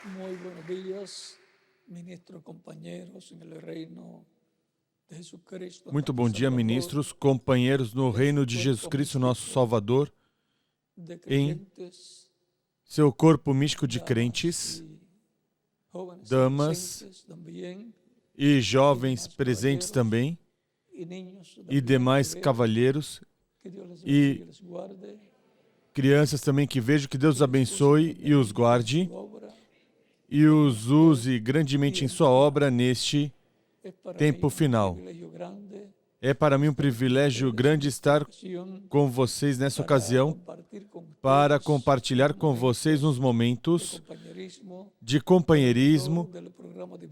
Muy buenos días, ministros, compañeros en el reino de Jesucristo. Muito bom dia, ministros, companheiros no reino de Jesus Cristo, nosso Salvador, em seu corpo místico de crentes, damas e jovens presentes também, e demais cavalheiros e crianças também que vejo. Que Deus os abençoe e os guarde e os use grandemente em sua obra neste tempo final. É para mim um privilégio grande estar com vocês nessa ocasião para compartilhar com vocês uns momentos de companheirismo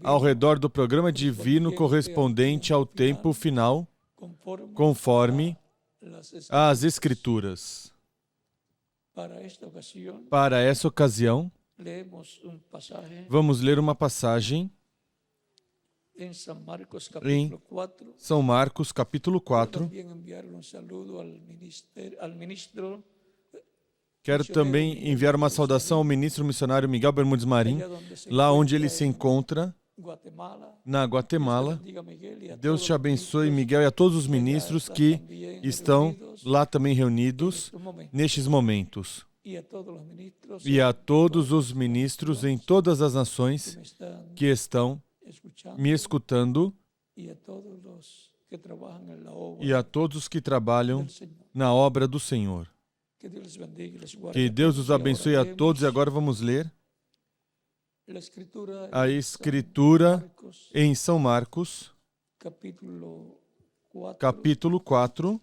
ao redor do programa divino correspondente ao tempo final, conforme as Escrituras. Para essa ocasião, vamos ler uma passagem em São Marcos, capítulo 4. Quero também enviar uma saudação ao ministro missionário Miguel Bermúdez Marim, lá onde ele se encontra, na Guatemala. Deus te abençoe, Miguel, e a todos os ministros que estão lá também reunidos nestes momentos. E a todos os ministros em todas as nações que estão me escutando, e a todos que trabalham na obra do Senhor. Que Deus os abençoe a todos. E agora vamos ler a Escritura em São Marcos, capítulo 4,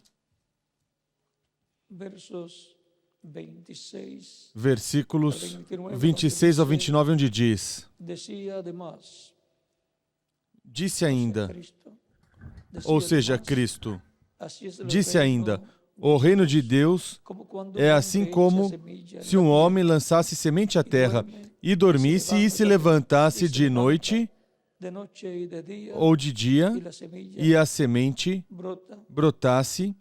versículos 26 ao 29, onde diz: Disse ainda, ou seja, Cristo, disse ainda, o reino de Deus é assim como se um homem lançasse semente à terra e dormisse e se levantasse de noite ou de dia, e a semente brotasse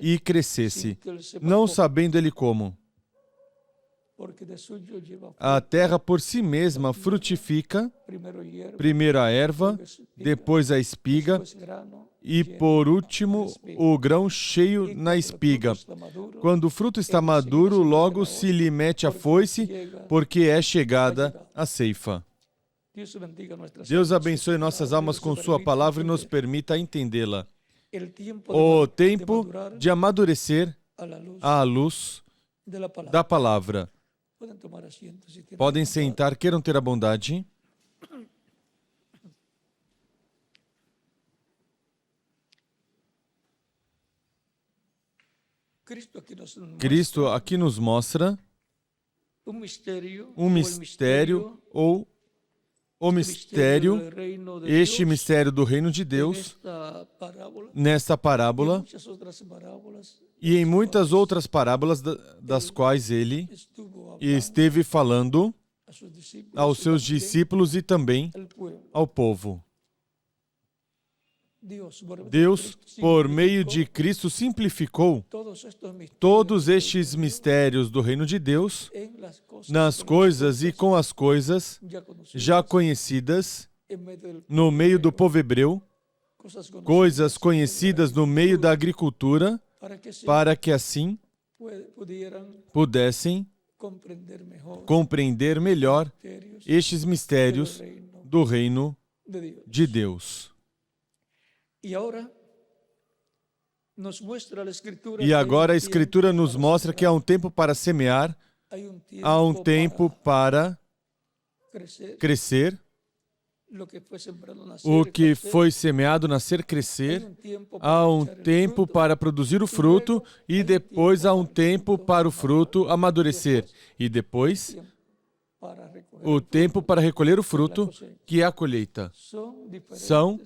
e crescesse, não sabendo ele como. A terra por si mesma frutifica, primeiro a erva, depois a espiga, e por último o grão cheio na espiga. Quando o fruto está maduro, logo se lhe mete a foice, porque é chegada a ceifa. Deus abençoe nossas almas com sua palavra e nos permita entendê-la. O tempo de amadurecer à luz da palavra. Podem sentar, queiram ter a bondade. Cristo aqui nos mostra um mistério, ou o mistério, este mistério do reino de Deus, nesta parábola e em muitas outras parábolas das quais ele esteve falando aos seus discípulos e também ao povo. Deus, por meio de Cristo, simplificou todos estes mistérios do reino de Deus nas coisas e com as coisas já conhecidas no meio do povo hebreu, coisas conhecidas no meio da agricultura, para que assim pudessem compreender melhor estes mistérios do reino de Deus. E agora a Escritura nos mostra que há um tempo para semear, há um tempo para crescer, o que foi semeado nascer, crescer, há um tempo para produzir o fruto, e depois há um tempo para o fruto amadurecer, e depois o tempo para recolher o fruto, que é a colheita. São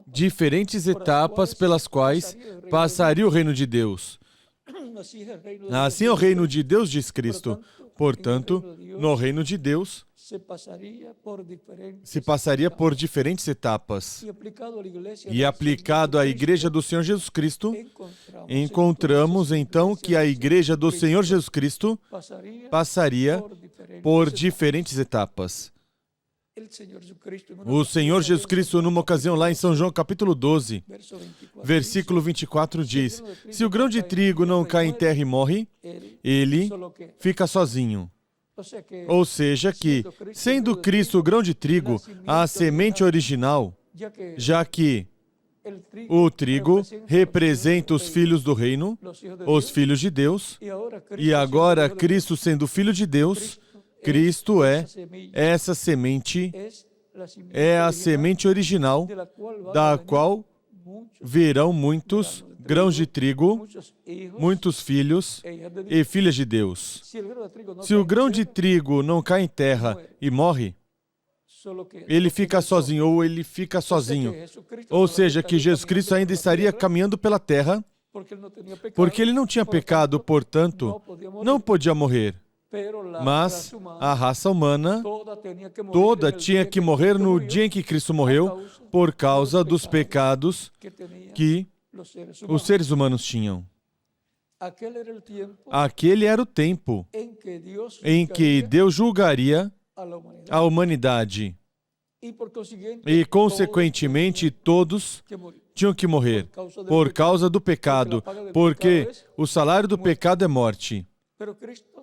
diferentes etapas pelas quais passaria o reino de Deus. Assim é o reino de Deus, diz Cristo. Portanto, no reino de Deus se passaria por diferentes etapas. E aplicado à Igreja do Senhor Jesus Cristo, encontramos então que a Igreja do Senhor Jesus Cristo passaria por diferentes etapas. O Senhor Jesus Cristo, numa ocasião lá em São João capítulo 12, versículo 24 diz: se o grão de trigo não cai em terra e morre, ele fica sozinho. Ou seja que, sendo Cristo o grão de trigo, a semente original, já que o trigo representa os filhos do reino, os filhos de Deus, e agora Cristo sendo filho de Deus, Cristo é essa semente, é a semente original, da qual virão muitos grãos de trigo, muitos filhos e filhas de Deus. Se o grão de trigo não cai em terra e morre, ele fica sozinho, ou ele fica sozinho. Ou seja, que Jesus Cristo ainda estaria caminhando pela terra, porque ele não tinha pecado, portanto, não podia morrer. Mas a raça humana toda tinha que morrer no dia em que Cristo morreu, por causa dos pecados que os seres humanos tinham. Aquele era o tempo em que Deus julgaria a humanidade. E, consequentemente, todos tinham que morrer por causa do pecado, porque o salário do pecado é morte.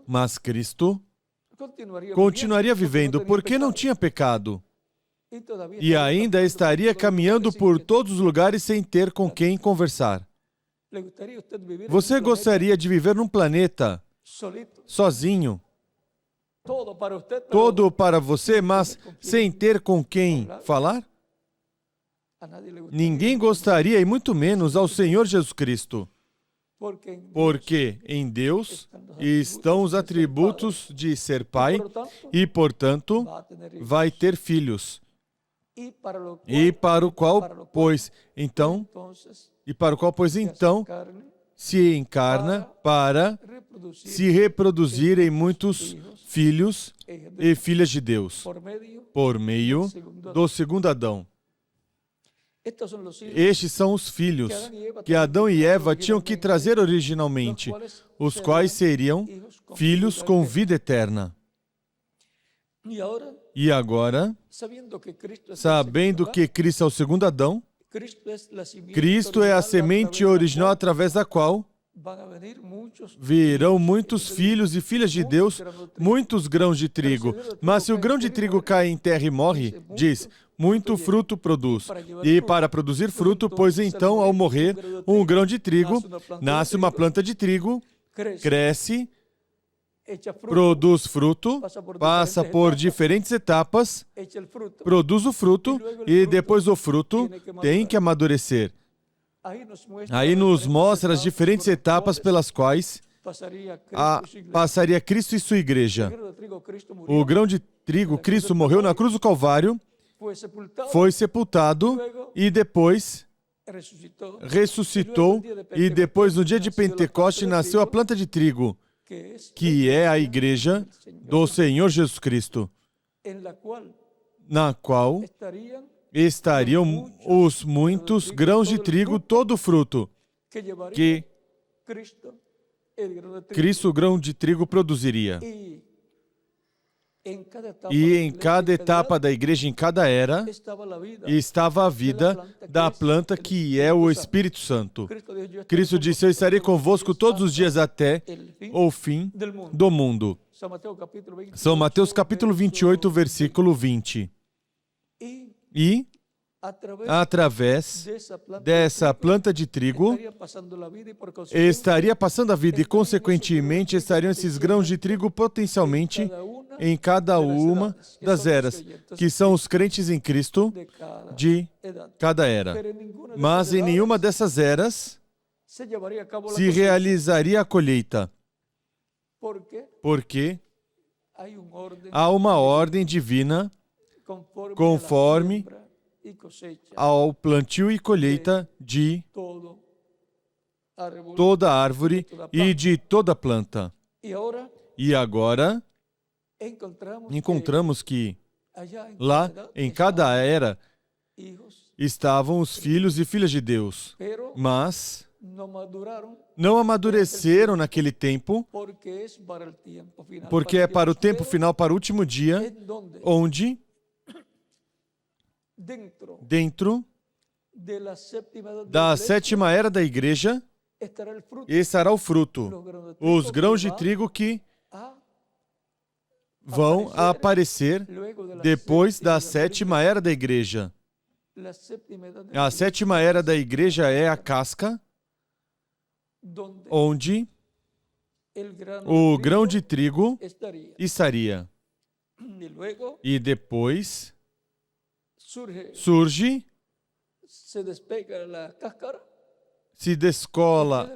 Mas Cristo continuaria vivendo porque não tinha pecado. E ainda estaria caminhando por todos os lugares sem ter com quem conversar. Você gostaria de viver num planeta sozinho? Todo para você, mas sem ter com quem falar? Ninguém gostaria, e muito menos ao Senhor Jesus Cristo. Porque em Deus estão os atributos de ser Pai e, portanto, vai ter filhos. E para o qual, pois, então, se encarna para se reproduzir em muitos filhos e filhas de Deus, por meio do segundo Adão. Estes são os filhos que Adão e Eva tinham que trazer originalmente, os quais seriam filhos com vida eterna. E agora, sabendo que Cristo é o segundo Adão, Cristo é a semente original através da qual virão muitos filhos e filhas de Deus, muitos grãos de trigo. Mas se o grão de trigo cai em terra e morre, diz, muito fruto produz. E para produzir fruto, pois então, ao morrer, um grão de trigo, nasce uma planta de trigo, cresce, produz fruto, passa por diferentes etapas, produz o fruto e depois o fruto tem que amadurecer. Aí nos mostra as diferentes etapas pelas quais passaria Cristo e sua igreja. O grão de trigo, Cristo morreu na cruz do Calvário, foi sepultado e depois ressuscitou e depois no dia de Pentecoste nasceu a planta de trigo, que é a igreja do Senhor Jesus Cristo, na qual estariam os muitos grãos de trigo, todo o fruto que Cristo, o grão de trigo, produziria. E em cada etapa da igreja, em cada era, estava a vida da planta que é o Espírito Santo. Cristo disse, eu estarei convosco todos os dias até o fim do mundo. São Mateus capítulo 28, versículo 20. E, através dessa planta de trigo, estaria passando a vida e, consequentemente, estariam esses grãos de trigo potencialmente em cada uma das eras, que são os crentes em Cristo de cada era. Mas em nenhuma dessas eras se realizaria a colheita, porque há uma ordem divina conforme ao plantio e colheita de toda árvore e de toda planta. E agora, encontramos que lá, em cada era, estavam os filhos e filhas de Deus. Mas não amadureceram naquele tempo, porque é para o tempo final, para o último dia, onde, dentro da sétima era da igreja, estará o fruto, os grãos de trigo que vão aparecer depois da sétima era da igreja. A sétima era da igreja é a casca, onde o grão de trigo estaria. E depois surge, se descola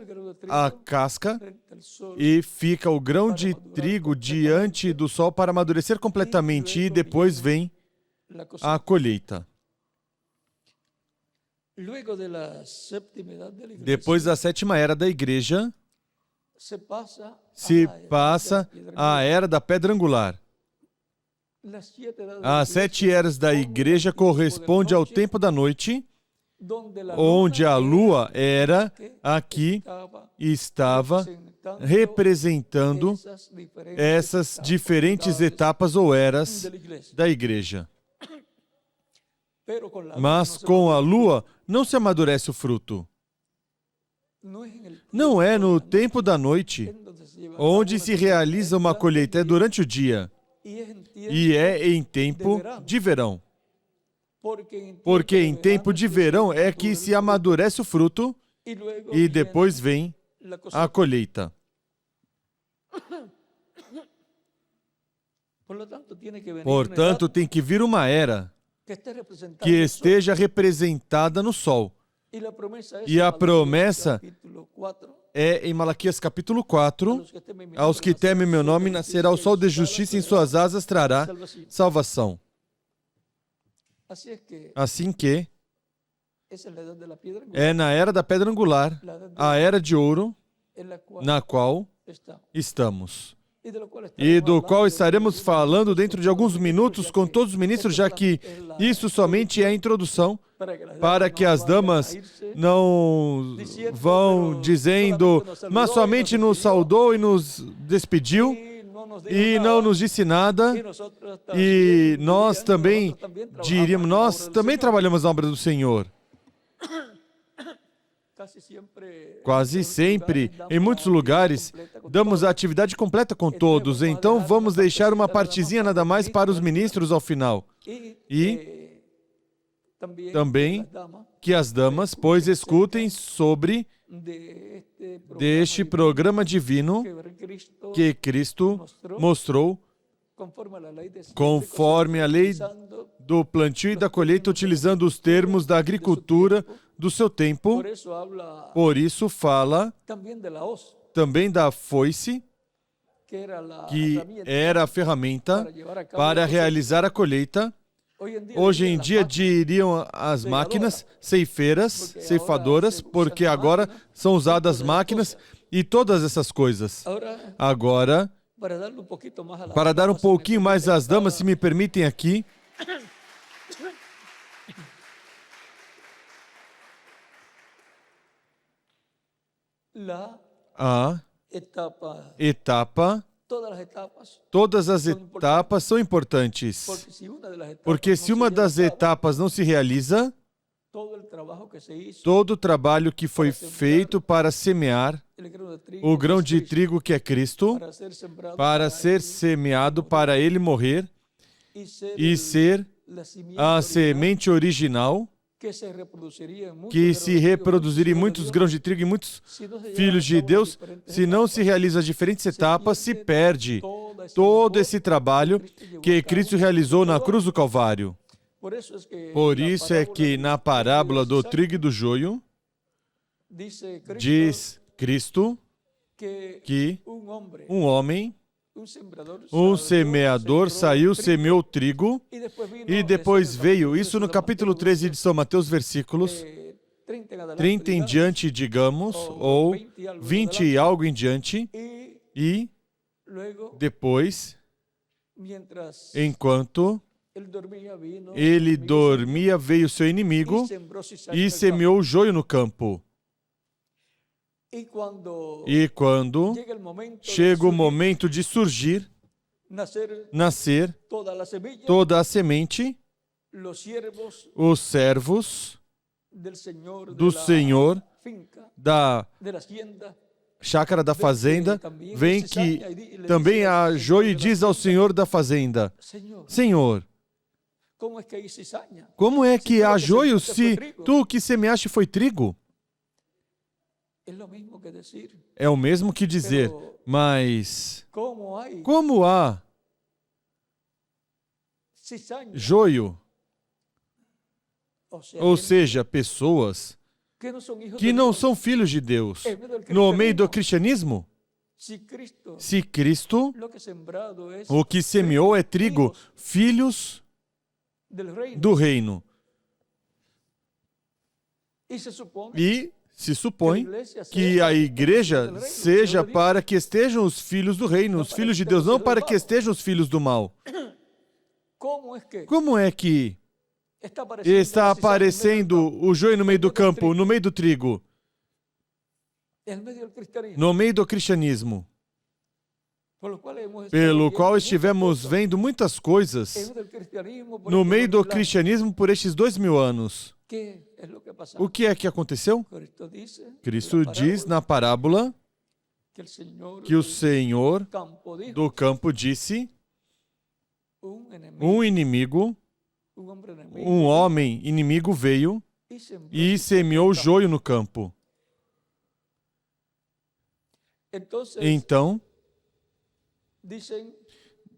a casca e fica o grão de trigo diante do sol para amadurecer completamente, e depois vem a colheita. Depois da sétima era da igreja, se passa a era da pedra angular. As 7 eras da igreja correspondem ao tempo da noite, onde a lua era aqui e estava representando essas diferentes etapas ou eras da igreja. Mas com a lua não se amadurece o fruto. Não é no tempo da noite onde se realiza uma colheita, é durante o dia. E é em tempo de verão. Porque em tempo de verão é que se amadurece o fruto e depois vem a colheita. Portanto, tem que vir uma era que esteja representada no sol. E a promessa é em Malaquias capítulo 4, aos que temem meu nome nascerá o sol de justiça e em suas asas trará salvação. Assim que é na era da pedra angular, a era de ouro, na qual estamos. E do qual estaremos falando dentro de alguns minutos com todos os ministros, já que isso somente é a introdução, para que as damas não vão dizendo, mas somente nos saudou e nos despediu, e não nos disse nada, e nós também diríamos, nós também trabalhamos na obra do Senhor. Quase sempre, em muitos lugares, damos a atividade completa com todos, então vamos deixar uma partezinha nada mais para os ministros ao final. E também que as damas, pois, escutem sobre deste programa divino que Cristo mostrou conforme a lei do plantio e da colheita, utilizando os termos da agricultura do seu tempo. Por isso fala também da foice, que era a ferramenta para realizar a colheita. Hoje em dia diriam as máquinas ceifeiras, ceifadoras, porque agora são usadas máquinas e todas essas coisas. Agora, para dar um pouquinho mais às damas, se me permitem aqui, a etapa, todas as etapas são importantes, porque se uma das etapas não se realiza, todo o trabalho que foi feito para semear o grão de trigo que é Cristo, para ser semeado, para ele morrer e ser a semente original, que se reproduziria em muitos grãos de trigo e muitos filhos de Deus, se não se realiza as diferentes etapas, se perde todo esse trabalho que Cristo realizou na cruz do Calvário. Por isso é que na parábola do trigo e do joio, diz Cristo que um homem, um semeador saiu, semeou trigo, e depois veio, isso no capítulo 13 de São Mateus, versículos 30 em diante, digamos, ou 20 e algo em diante, e depois, enquanto ele dormia, veio seu inimigo e semeou o joio no campo. E quando chega o momento de surgir, nascer toda a semente, os servos do Senhor da chácara da fazenda vem que também há joio e diz ao Senhor da fazenda: Senhor, como é que há joio se tu o que semeaste foi trigo? É o mesmo que dizer, mas como há joio, ou seja, pessoas que não são filhos de Deus, no meio do cristianismo? Se Cristo, o que semeou é trigo, filhos do reino. E se supõe que a igreja seja para que estejam os filhos do reino, os filhos de Deus, não para que estejam os filhos do mal. Como é que está aparecendo o joio no meio do campo, no meio do trigo? No meio do cristianismo, pelo qual estivemos vendo muitas coisas no meio do cristianismo por estes 2000 anos. O que é que aconteceu? Cristo diz na parábola que o Senhor do campo disse: um inimigo, um homem inimigo veio e semeou joio no campo. Então,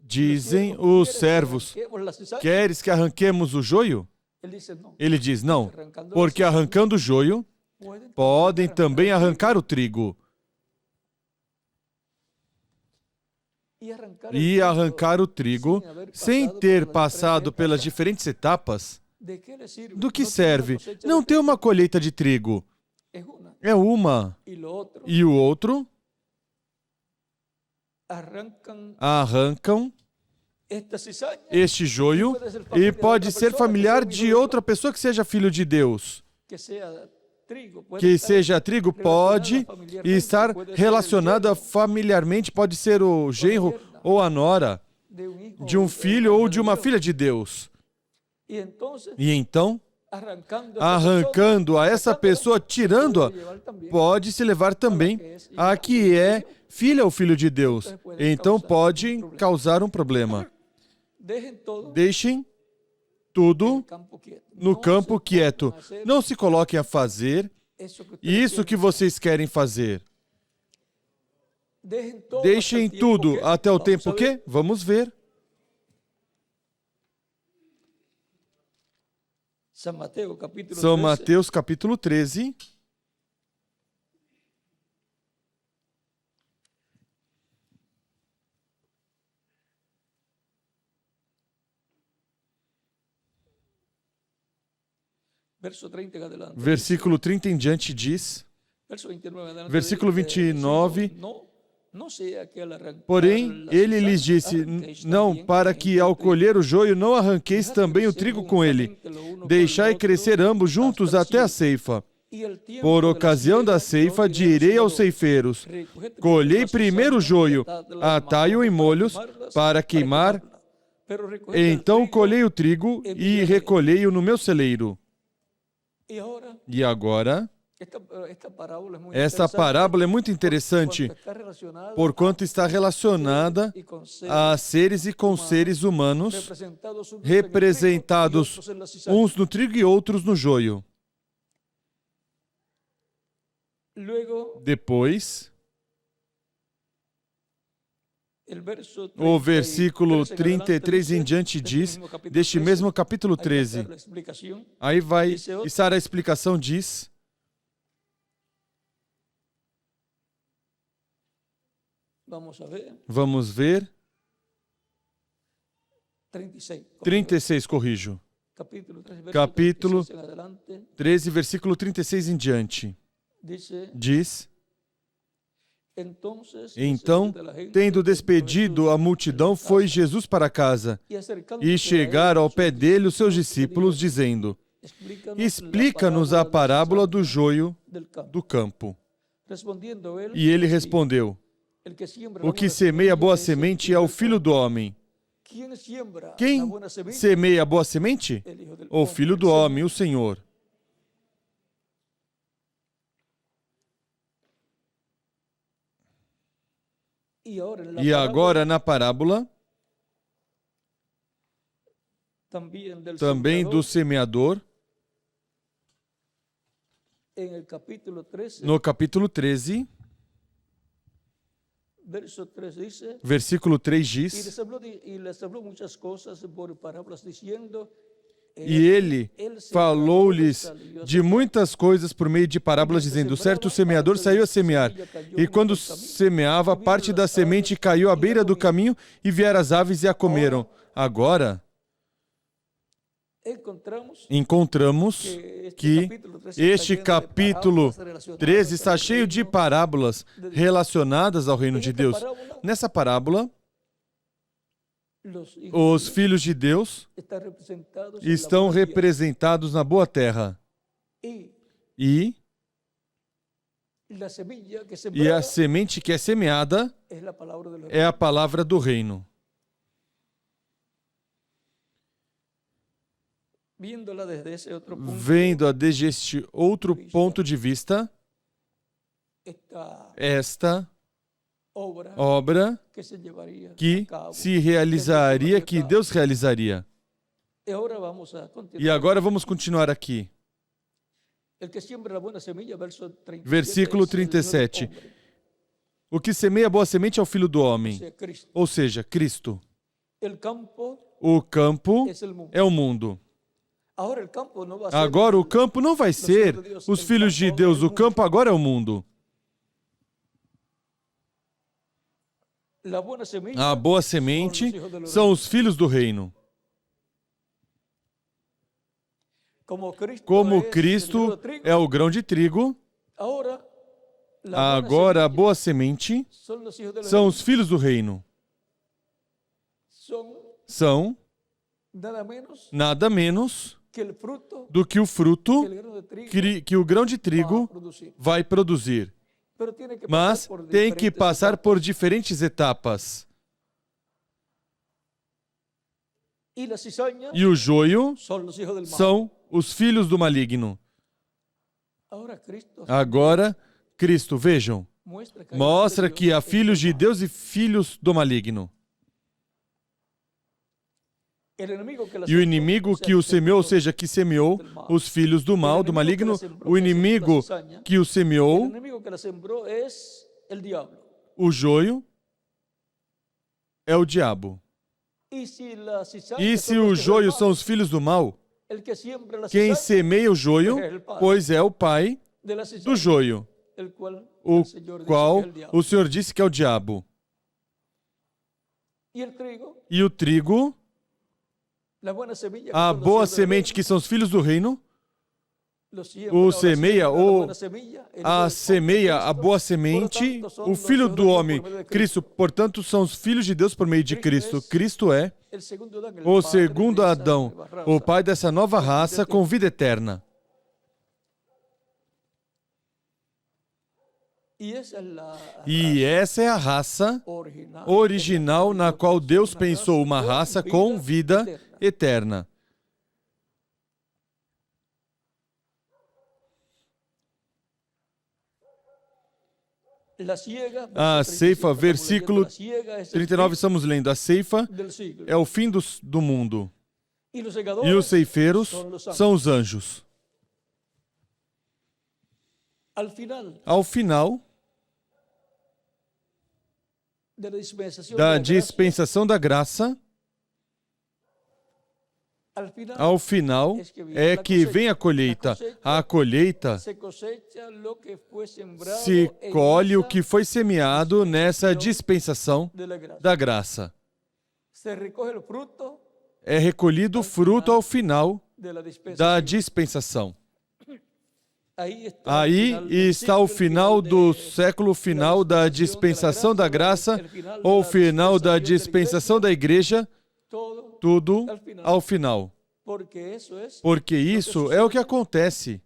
dizem os servos: queres que arranquemos o joio? Ele diz: não, porque arrancando o joio, podem também arrancar o trigo. E arrancar o trigo, sem ter passado pelas diferentes etapas, do que serve? Não ter uma colheita de trigo. É uma. E o outro arrancam este joio e pode ser familiar de outra pessoa que seja filho de Deus. Que seja trigo, pode estar relacionada familiarmente, pode ser o genro ou a nora de um filho ou de uma filha de Deus. E então, arrancando a essa pessoa, tirando-a, pode se levar também a que é filha ou filho de Deus. Então pode causar um problema. Deixem tudo no campo quieto. Não se coloquem a fazer isso que vocês querem fazer. Deixem tudo até o tempo que? Vamos ver. São Mateus capítulo 13. Versículo 30 em diante diz, versículo 29, porém, ele lhes disse, não, para que ao colher o joio não arranqueis também o trigo com ele. Deixai crescer ambos juntos até a ceifa. Por ocasião da ceifa, direi aos ceifeiros, colhei primeiro o joio, atai-o em molhos para queimar, então colhei o trigo e recolhei-o no meu celeiro. E agora, esta parábola é muito interessante, porquanto está relacionada a seres e com seres humanos, representados uns no trigo e outros no joio. Depois, o versículo 33 em diante diz, deste mesmo capítulo 13, aí vai estar a explicação, diz, vamos ver, 36, corrijo, capítulo 13, versículo 36 em diante, diz, então, tendo despedido a multidão, foi Jesus para casa, e chegaram ao pé dele os seus discípulos, dizendo, explica-nos a parábola do joio do campo. Respondiendo él, E ele respondeu: el que siembra o la que buena semeia boa es el semente é Hijo o del Filho do homem. ¿Quién siembra la Quem buena semilla? semeia a boa semente? El Hijo del O hombre, Filho el do homem, Señor. o Senhor. Y ahora en la E agora, na parábola, también del também do sembrador, semeador, en el capítulo 13, no capítulo 13, verso 3 dice, versículo 3 y diz: les habló muchas cosas por parábolas diciendo, E ele falou-lhes de muitas coisas por meio de parábolas, dizendo: certo semeador saiu a semear, e quando semeava, parte da semente caiu à beira do caminho, e vieram as aves e a comeram. Agora, encontramos que este capítulo 13 está cheio de parábolas relacionadas ao reino de Deus. Nessa parábola, os filhos de Deus estão representados na boa terra. E a semente que é semeada é a palavra do reino. Vendo-a desde este outro ponto de vista, esta obra que se realizaria, que Deus realizaria. E agora vamos continuar aqui. Versículo 37. O que semeia a boa semente é o Filho do homem, ou seja, Cristo. O campo é o mundo. Agora o campo não vai ser os filhos de Deus, o campo agora é o mundo. A boa semente são os filhos do reino. Como Cristo é o grão de trigo, agora a boa semente são os filhos do reino. São nada menos do que o fruto que o grão de trigo vai produzir. Mas tem que passar por diferentes etapas. E o joio são os filhos do maligno. Agora, Cristo, vejam, mostra que há filhos de Deus e filhos do maligno. E o inimigo que o semeou, ou seja, que semeou os filhos do mal, do maligno, o inimigo que o semeou, o joio, é o diabo. E se o joio são os filhos do mal, quem semeia o joio, pois é o pai do joio, o qual o Senhor disse que é o diabo. E o trigo, a boa semente que são os filhos do reino, o semeia, ou a semeia, a boa semente, o Filho do homem, Cristo. Portanto, são os filhos de Deus por meio de Cristo. Cristo é o segundo Adão, o pai dessa nova raça com vida eterna. E essa é a raça original na qual Deus pensou uma raça com vida eterna. A ceifa, versículo 39, estamos lendo. A ceifa é o fim do mundo. E os ceifeiros são os anjos. Ao final da dispensação da graça, ao final é que vem a colheita. A colheita se colhe o que foi semeado nessa dispensação da graça. É recolhido o fruto ao final da dispensação. Aí está o final do século, final da dispensação da graça, ou o final da dispensação da igreja, tudo ao final. Porque isso é o que acontece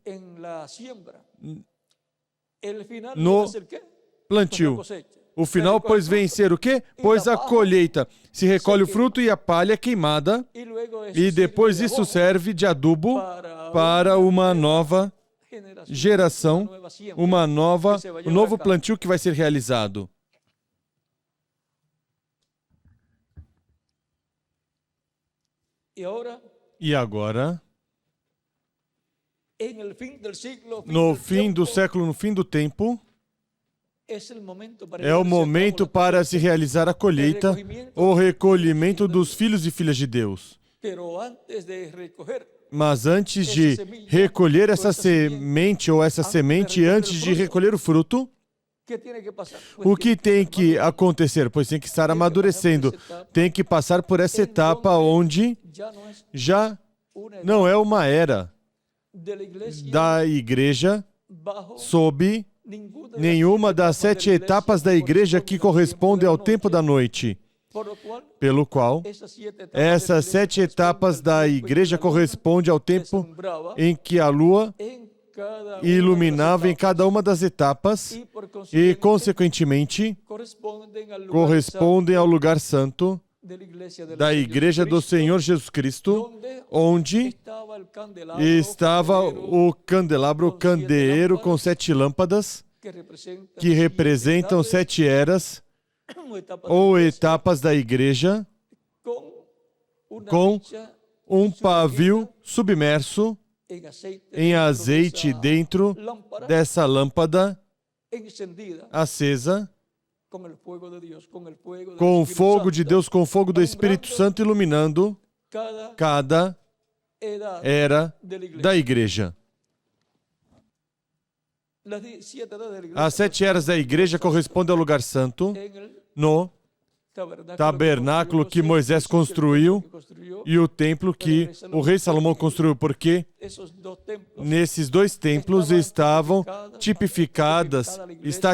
El final no va a ser ¿qué? Pues la plantio. cosecha. O final, pois, vem ser o quê? Pois a colheita. Se recolhe o fruto e a palha é queimada, Y luego eso e depois sirve de isso abono serve de adubo para para uma nova generación, una geração, nueva siembra que se va a um llevar novo a cabo. plantio que vai ser realizado. Y ahora, E agora, en el fin del siglo, fin no del fim do tiempo, século, no fim do tempo, es el momento para é o llevar a cabo momento la para cosecha. se realizar a colheita, o recolhimento dos filhos e filhas de Deus. Pero antes de recoger, Mas antes de recolher essa semente ou essa semente, antes de recolher o fruto, ¿qué tiene que pasar? Pues o que tiene tem estar que maduro. acontecer? Pois tem que estar amadurecendo. Tem que passar por essa etapa onde Ya no es já una edad não é uma era de la iglesia da igreja bajo sob ninguna nenhuma das siete 7 etapas da igreja que corresponde ao tempo da noite, noite, por lo cual pelo qual essas 7 etapas da igreja correspondem ao tempo em que a lua iluminava em cada uma das etapas e, consequentemente, correspondem ao lugar santo da Igreja do Senhor Jesus Cristo, onde estava o candelabro, o candeeiro com 7 lâmpadas, que representam 7 eras ou etapas da igreja, com um pavio submerso em azeite dentro dessa lâmpada acesa, com o fogo de Deus, com o fogo do Espírito Santo iluminando cada era da igreja. As 7 eras da igreja correspondem ao lugar santo, no tabernáculo que Moisés construiu e o templo que o rei Salomão construiu, porque nesses 2 templos está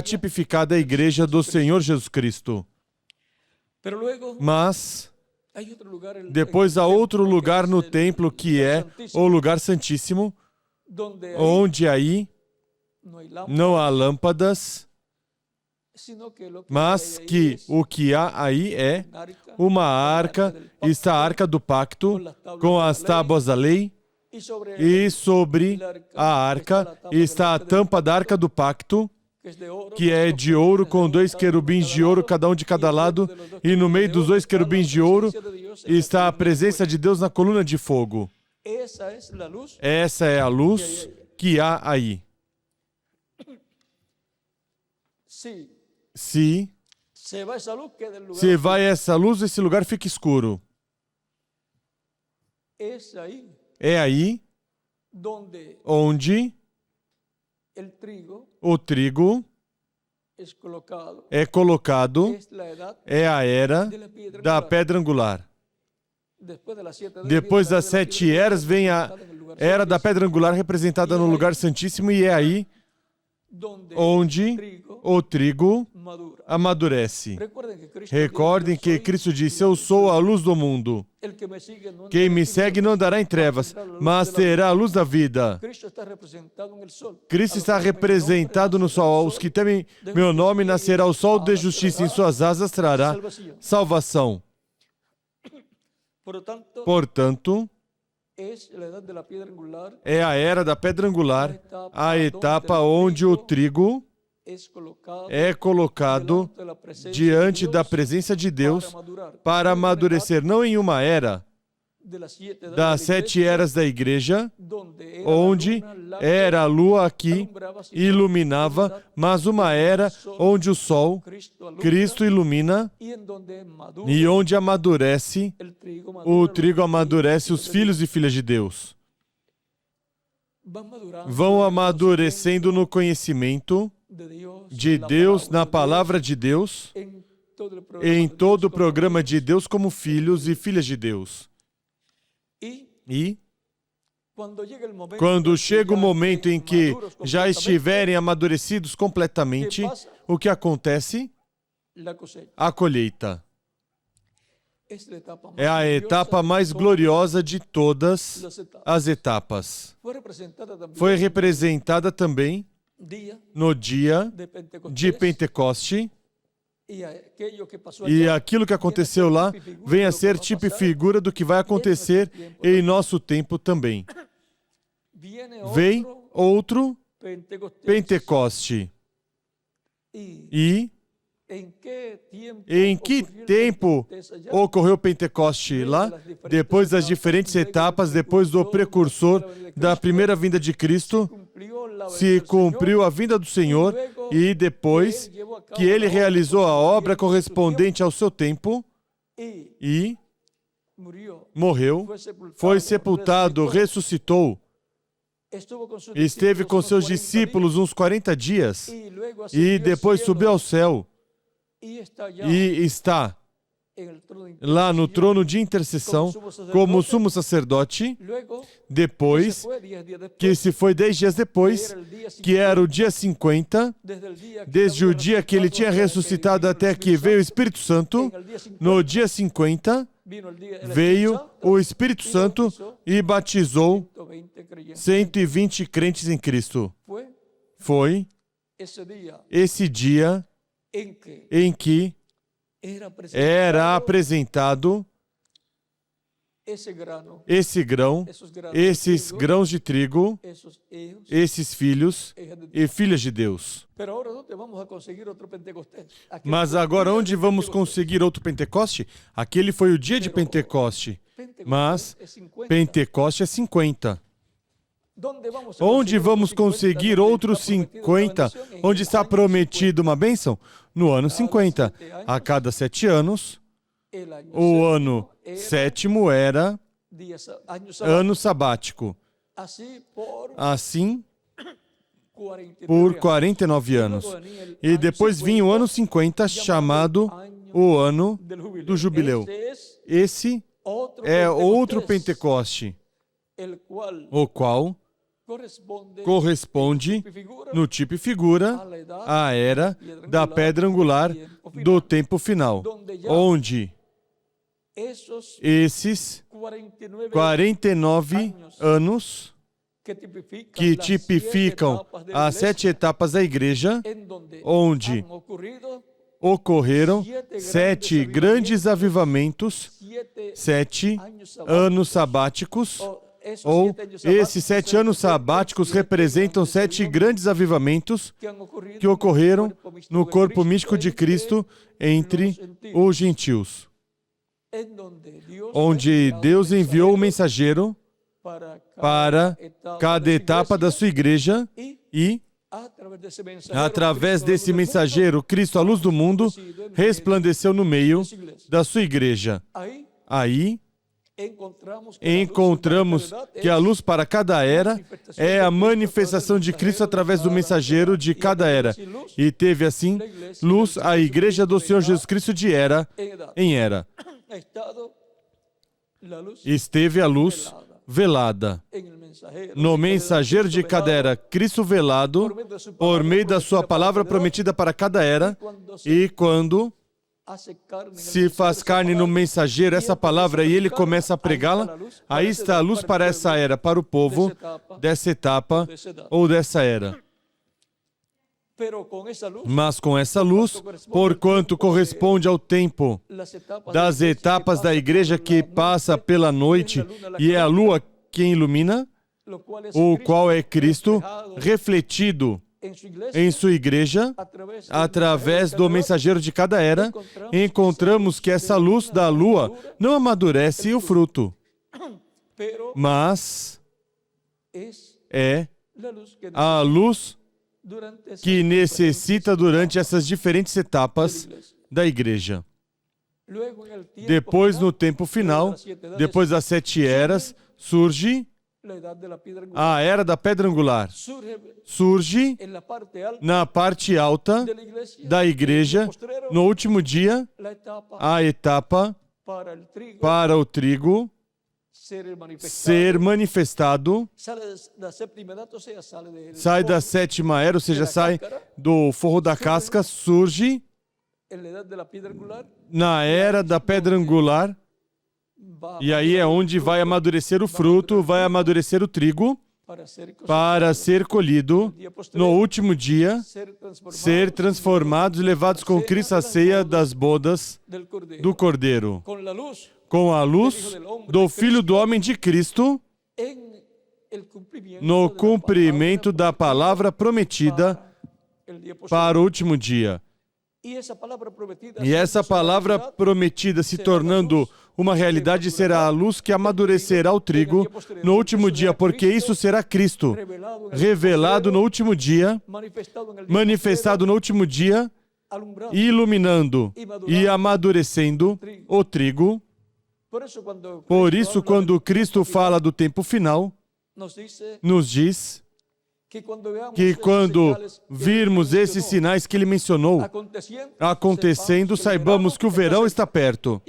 tipificada a igreja do Senhor Jesus Cristo. Mas depois há outro lugar no templo que é o lugar santíssimo, onde aí não há lâmpadas, mas que o que há aí é uma arca, está a arca do pacto com as tábuas da lei, e sobre a arca está a tampa da arca do pacto, que é de ouro, com 2 querubins de ouro, cada um de cada lado, e no meio dos 2 querubins de ouro está a presença de Deus na coluna de fogo. Essa é a luz que há aí. Se vai essa luz, esse lugar fica escuro. É aí onde o trigo é colocado, é a era da pedra angular. Depois das 7 eras vem a era da pedra angular representada no lugar santíssimo, e é aí onde o trigo amadurece. Recordem que Cristo disse: eu sou a luz do mundo. Quem me segue não andará em trevas, mas terá a luz da vida. Cristo está representado no sol. Aos que temem meu nome nascerá o sol de justiça, em suas asas trará salvação. Portanto, é a era da pedra angular, a etapa onde o trigo é colocado diante da presença de Deus para amadurecer, não em uma era das 7 eras da igreja, onde era a lua que iluminava, mas uma era onde o sol, Cristo, ilumina, e onde amadurece, o trigo amadurece os filhos e filhas de Deus. Vão amadurecendo no conhecimento de Deus, na palavra de Deus, em todo o programa de Deus, como filhos e filhas de Deus. E quando chega o momento em que já estiverem amadurecidos completamente, o que acontece? A colheita. É a etapa mais gloriosa de todas as etapas. Foi representada também no dia de Pentecoste, e aquilo que aconteceu lá vem a ser tipo e figura do que vai acontecer em nosso tempo também. Vem outro Pentecoste. E em que tempo ocorreu Pentecoste lá? Depois das diferentes etapas, depois do precursor da primeira vinda de Cristo, se cumpriu a vinda do Senhor, e depois que ele realizou a obra correspondente ao seu tempo e morreu, foi sepultado, ressuscitou, esteve com seus discípulos uns 40 dias e depois subiu ao céu e está lá no trono de intercessão como sumo sacerdote. Depois, que se foi 10 dias depois, que era o dia 50, desde o dia que ele tinha ressuscitado até que veio o Espírito Santo, no dia 50, veio o Espírito Santo e batizou 120 crentes em Cristo. Foi esse dia em que era apresentado esse grão, esses grãos de trigo, esses filhos e filhas de Deus. Mas agora, onde vamos conseguir outro Pentecoste? Aquele foi o dia de Pentecoste, mas Pentecoste é 50. Onde vamos conseguir outros 50? Onde está prometido uma bênção? No ano 50. A cada 7 anos, o ano 7º era ano sabático. Assim, por 49 anos. E depois vinha o ano 50, chamado o ano do jubileu. Esse é outro Pentecoste, o qual corresponde, no tipo e figura, à era da pedra angular do tempo final, onde esses 49 anos que tipificam as 7 etapas da igreja, onde ocorreram 7 grandes avivamentos, 7 anos sabáticos, ou esses 7 anos sabáticos representam 7 grandes avivamentos que ocorreram no corpo místico de Cristo entre os gentios, onde Deus enviou o mensageiro para cada etapa da sua igreja e, através desse mensageiro, Cristo, a luz do mundo, resplandeceu no meio da sua igreja. Aí, encontramos que a luz para cada era é a manifestação de Cristo através do mensageiro de cada era. E teve assim luz a igreja do Senhor Jesus Cristo de era em era. Esteve a luz velada no mensageiro de cada era, Cristo velado por meio da sua palavra prometida para cada era, e quando se faz carne no mensageiro, essa palavra, e ele começa a pregá-la, aí está a luz para essa era, para o povo dessa etapa ou dessa era. Mas com essa luz, porquanto corresponde ao tempo das etapas da igreja que passa pela noite, e é a lua quem ilumina, o qual é Cristo refletido em sua igreja, através do mensageiro de cada era, encontramos que essa luz da lua não amadurece o fruto, mas é a luz que necessita durante essas diferentes etapas da igreja. Depois, no tempo final, depois das 7 eras, surge a era da pedra angular. Surge na parte alta da igreja, no último dia, a etapa para o trigo ser manifestado. Sai da 7ª era, ou seja, sai do forro da casca, surge na era da pedra angular, e aí é onde vai amadurecer o fruto, vai amadurecer o trigo, para ser colhido no último dia, ser transformados e levados com Cristo à ceia das bodas do Cordeiro, com a luz do Filho do Homem de Cristo, no cumprimento da palavra prometida para o último dia. E essa palavra prometida se tornando uma realidade será a luz que amadurecerá o trigo no último dia, porque isso será Cristo, revelado no último dia, manifestado no último dia, iluminando e amadurecendo o trigo. Por isso, quando Cristo fala do tempo final, nos diz que quando virmos esses sinais que ele mencionou acontecendo, saibamos que o verão está perto.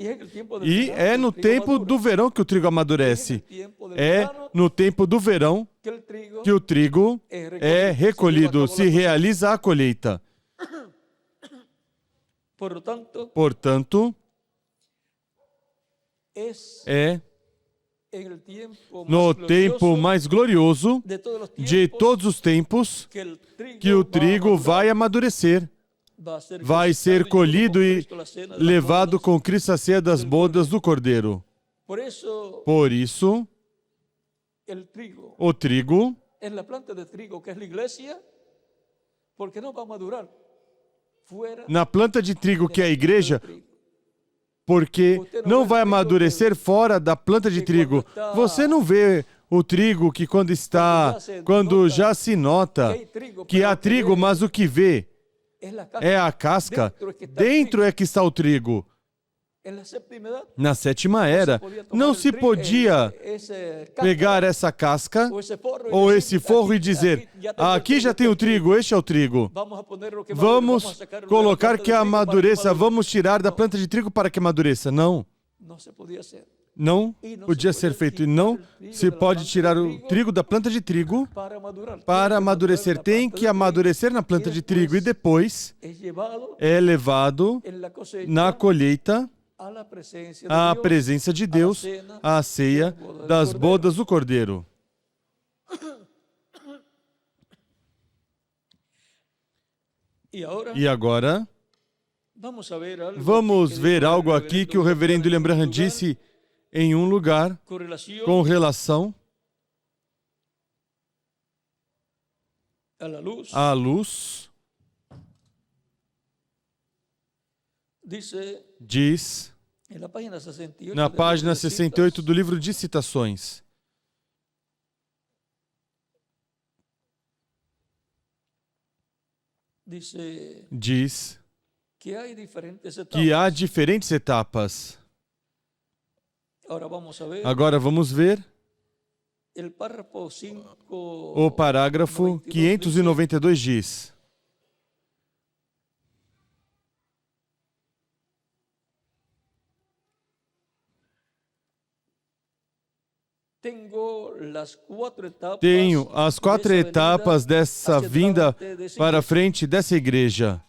E é no tempo do verão que o trigo amadurece. É no tempo do verão que o trigo é recolhido, se realiza a colheita. Portanto, é no tempo mais glorioso de todos os tempos que o trigo vai amadurecer, vai ser colhido e levado com Cristo à ceia das bodas do Cordeiro. Por isso, o trigo na planta de trigo que é a igreja, porque não vai amadurecer fora da planta de trigo. Você não vê o trigo que quando já se nota que há trigo, mas o que vê é a casca. Dentro é que está o trigo. Na sétima era, não se podia pegar essa casca ou esse forro e dizer: aqui já tem o trigo, este é o trigo. Vamos colocar que amadureça, vamos tirar da planta de trigo para que amadureça. Não. Não podia ser feito. E não se pode tirar o trigo da planta de trigo para amadurecer. Tem que amadurecer na planta de trigo e depois é levado na colheita à presença de Deus, à ceia das bodas do Cordeiro. E agora, vamos ver algo aqui que o reverendo William Branham disse em um lugar com relação à luz. Diz na página 68 do livro de citações. Diz que há diferentes etapas. Agora vamos ver o parágrafo 592 diz: tenho as 4 etapas dessa vinda para frente dessa igreja.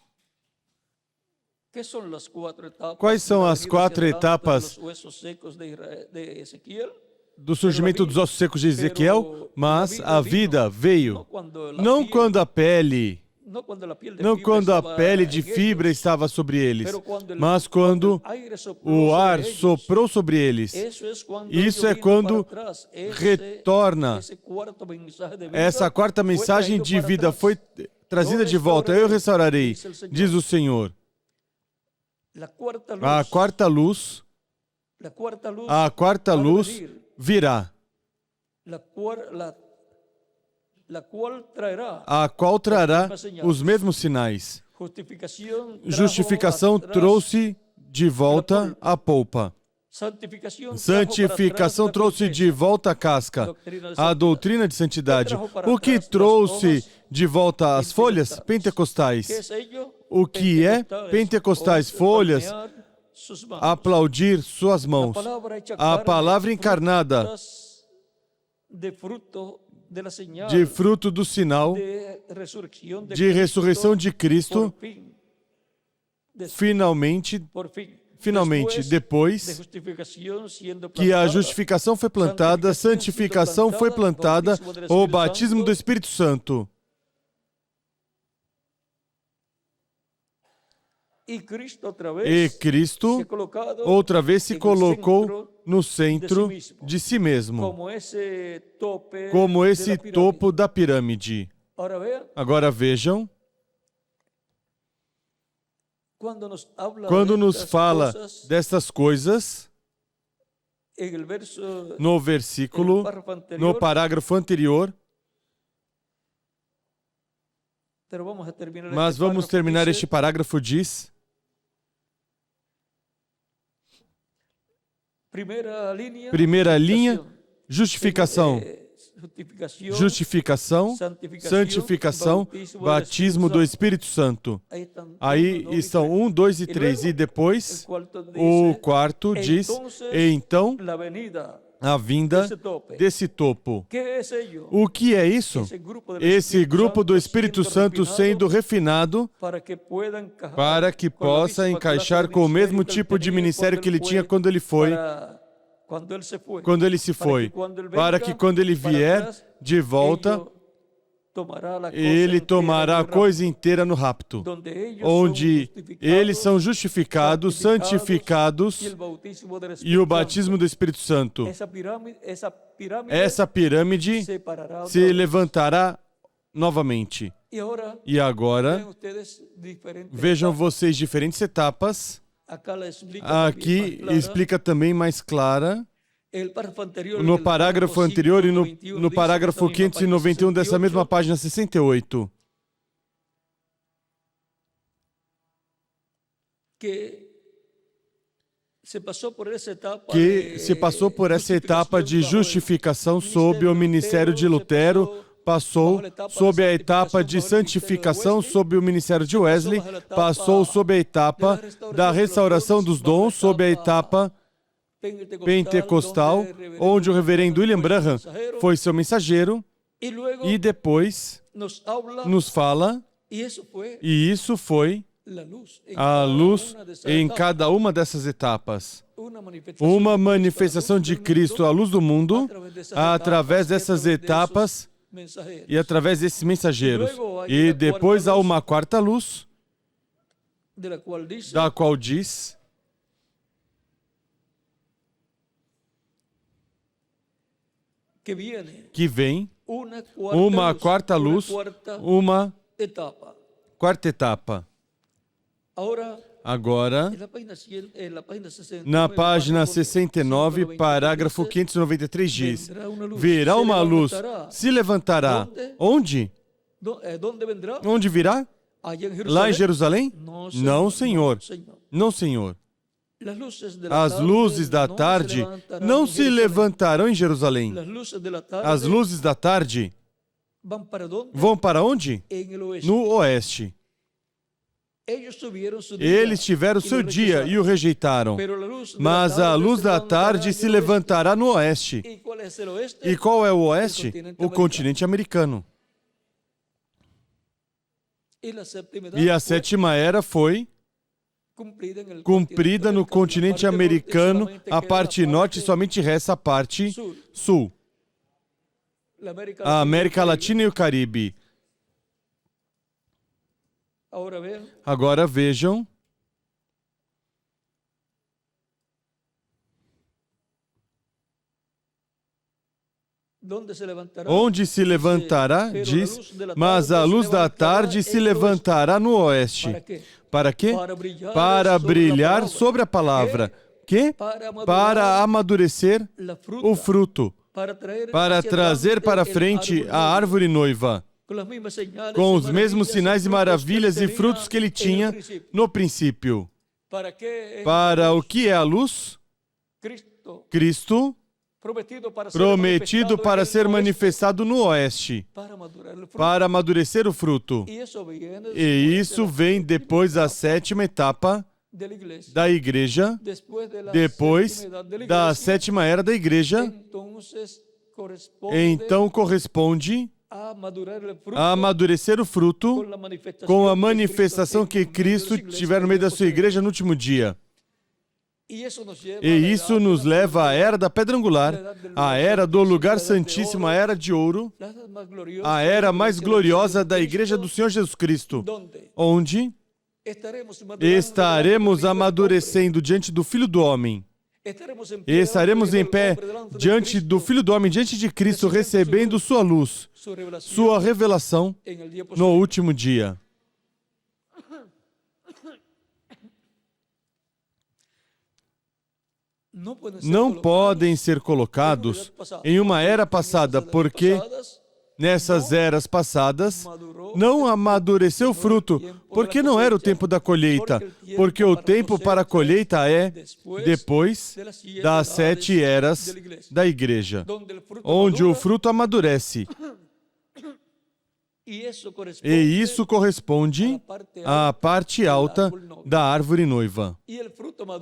Quais são as 4 etapas do surgimento dos ossos secos de Ezequiel? Mas a vida veio não quando a pele de fibra estava sobre eles, mas quando o ar soprou sobre eles. Isso é quando retorna. Essa 4ª mensagem de vida foi trazida de volta. Eu restaurarei, diz o Senhor. A quarta luz virá, a qual trará os mesmos sinais. Justificação trouxe de volta a polpa. Santificação trouxe de volta a casca, a doutrina de santidade. O que trouxe de volta as folhas? Pentecostais. O que é Pentecostais? Folhas, aplaudir suas mãos. A palavra encarnada de fruto do sinal de ressurreição de Cristo, finalmente Finalmente, depois de justificación siendo que a plantada, justificação foi plantada, santificação foi plantada, o batismo do Espírito Santo. E Cristo, outra vez, se colocou no centro de si mesmo, como esse topo da pirâmide. Agora vejam, quando nos fala dessas coisas, no versículo, no parágrafo anterior, mas vamos terminar este parágrafo, diz: primeira linha, justificação. Justificação, santificação, batismo do Espírito Santo. Aí estão 1, 2 e 3. E depois, o quarto diz: e então, a vinda desse topo. O que é isso? Esse grupo do Espírito Santo sendo refinado para que possa encaixar com o mesmo tipo de ministério que ele tinha quando ele foi. Quando ele se foi, para que quando ele vier de volta, ele tomará a coisa inteira no rapto, onde eles são justificados, santificados e o batismo do Espírito Santo. Essa pirâmide se levantará novamente. E agora, vejam vocês diferentes etapas. Aqui explica também mais clara, no parágrafo anterior e no parágrafo 591 dessa mesma página 68. Que se passou por essa etapa de justificação sob o ministério de Lutero, passou sob a etapa de santificação sob o ministério de Wesley, passou sob a etapa da restauração dos dons, sob a etapa pentecostal, onde o reverendo William Branham foi seu mensageiro, e depois nos fala, e isso foi a luz em cada uma dessas etapas. Uma manifestação de Cristo à luz do mundo, através dessas etapas, e através desses mensageiros. E depois há uma quarta luz, da qual diz que vem uma quarta luz, uma quarta etapa. Agora, na página 69, parágrafo 593 diz: virá uma luz, se levantará. Onde? Onde virá? Lá em Jerusalém? Não, Senhor. Não, Senhor. As luzes da tarde não se levantarão em Jerusalém. As luzes da tarde vão para onde? No oeste. Eles tiveram seu dia e o rejeitaram. Mas a luz da tarde se levantará no oeste. E qual é o oeste? O continente americano. E a sétima era foi cumprida no continente americano. A parte norte somente resta a parte sul. A América Latina e o Caribe. Agora vejam. Onde se levantará, diz, mas a luz da tarde se levantará no oeste. Para quê? Para brilhar sobre a palavra. Que? Para amadurecer o fruto. Para trazer para frente a árvore noiva. Com os mesmos sinais e maravilhas e frutos que ele tinha no princípio. Para o que é a luz? Cristo, prometido para ser manifestado no oeste, para amadurecer o fruto. E isso vem depois da sétima etapa da igreja, depois da sétima era da igreja. Então corresponde a amadurecer o fruto com a manifestação que Cristo tiver no meio da sua igreja no último dia. E isso nos leva à era da pedra angular, a era do lugar santíssimo, a era de ouro, a era mais gloriosa da Igreja do Senhor Jesus Cristo, onde estaremos amadurecendo diante do Filho do Homem. E estaremos em pé diante do Filho do Homem, diante de Cristo, recebendo sua luz, sua revelação no último dia. Não podem ser colocados em uma era passada, porque nessas eras passadas não amadureceu o fruto, porque não era o tempo da colheita, porque o tempo para a colheita é depois das 7 eras da igreja, onde o fruto amadurece. E isso corresponde à parte alta da árvore noiva.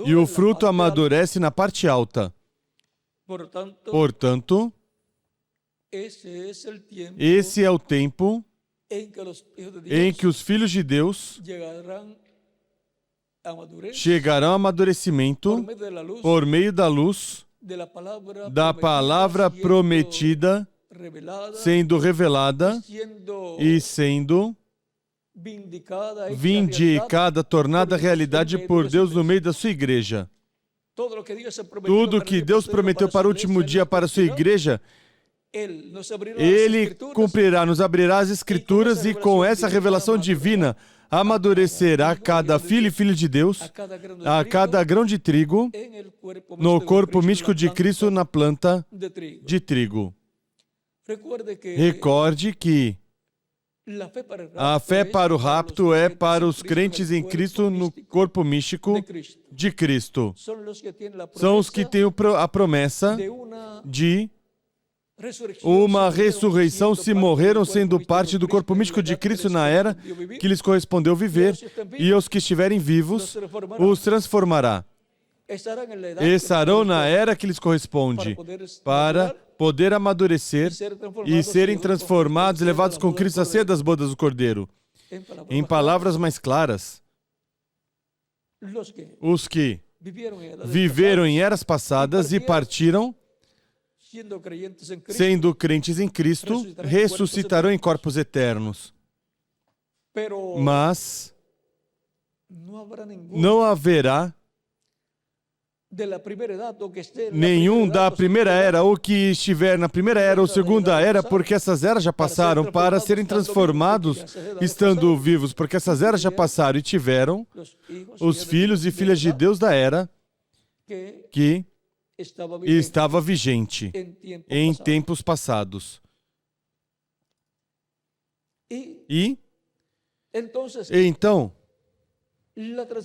E o fruto amadurece na parte alta. Portanto, esse é o tempo em que os filhos de Deus chegarão ao amadurecimento por meio da luz da palavra prometida, sendo revelada e sendo vindicada, tornada realidade por Deus no meio da sua igreja. Tudo que Deus prometeu para o último dia para a sua igreja, Ele cumprirá, nos abrirá as Escrituras e com essa revelação divina amadurecerá cada filho e filha de Deus, a cada grão de trigo, no corpo místico de Cristo, na planta de trigo. Recorde que a fé para o rapto é para os crentes em Cristo no corpo místico de Cristo. São os que têm a promessa de uma ressurreição se morreram sendo parte do corpo místico de Cristo na era que lhes correspondeu viver, e os que estiverem vivos os transformará. Estarão na era que lhes corresponde, para poder amadurecer e serem transformados e levados com Cristo à ceia das bodas do Cordeiro. Em palavras mais claras, os que viveram em eras passadas e partiram, sendo crentes em Cristo, ressuscitarão em corpos eternos. Mas não haverá nenhum da primeira era, ou que estiver na primeira era ou segunda era, porque essas eras já passaram, para serem transformados estando vivos, porque essas eras já passaram e tiveram os filhos e filhas de Deus da era que estava vigente em tempos passados. E então,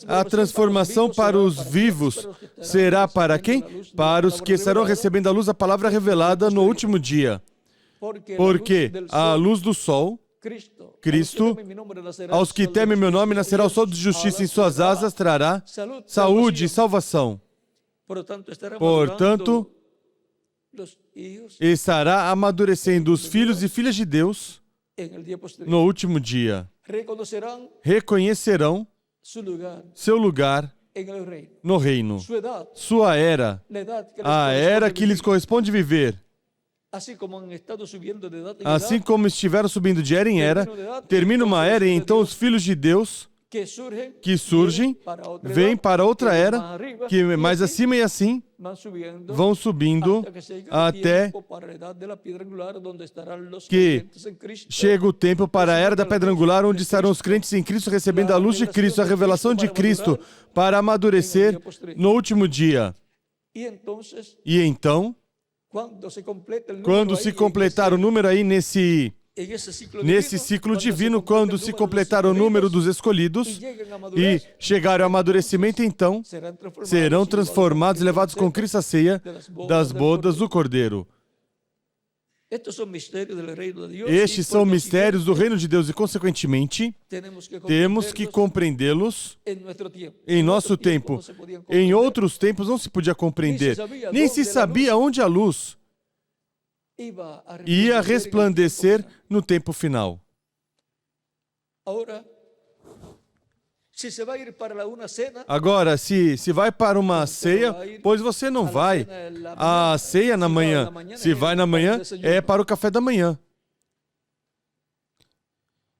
a transformação para os vivos será para quem? Para os que estarão recebendo a luz da palavra revelada no último dia. Porque a luz do sol, Cristo, aos que temem meu nome, nascerá o sol de justiça, em suas asas trará saúde e salvação. Portanto, estará amadurecendo os filhos e filhas de Deus no último dia. Reconhecerão seu lugar no reino, sua era, a era que lhes corresponde viver. Assim como estiveram subindo de era em era, termina uma era e então os filhos de Deus que surgem, vêm para outra era, que mais acima e assim vão subindo até que chega o tempo para a era da pedra angular, onde estarão os crentes em Cristo recebendo a luz de Cristo, a revelação de Cristo, para amadurecer no último dia. E então, quando se completar o número aí nesse ciclo divino, quando se completar o número dos escolhidos e chegar ao amadurecimento, então serão transformados e levados com Cristo à ceia das bodas do Cordeiro. Estes são mistérios do reino de Deus e, consequentemente, temos que compreendê-los em nosso tempo. Em outros tempos não se podia compreender, nem se sabia onde a luz ia resplandecer no tempo final. Si se va a ir para una cena, Agora, se vai para uma ceia, pois você não vai à ceia na manhã. Se vai na manhã, é para o café da manhã.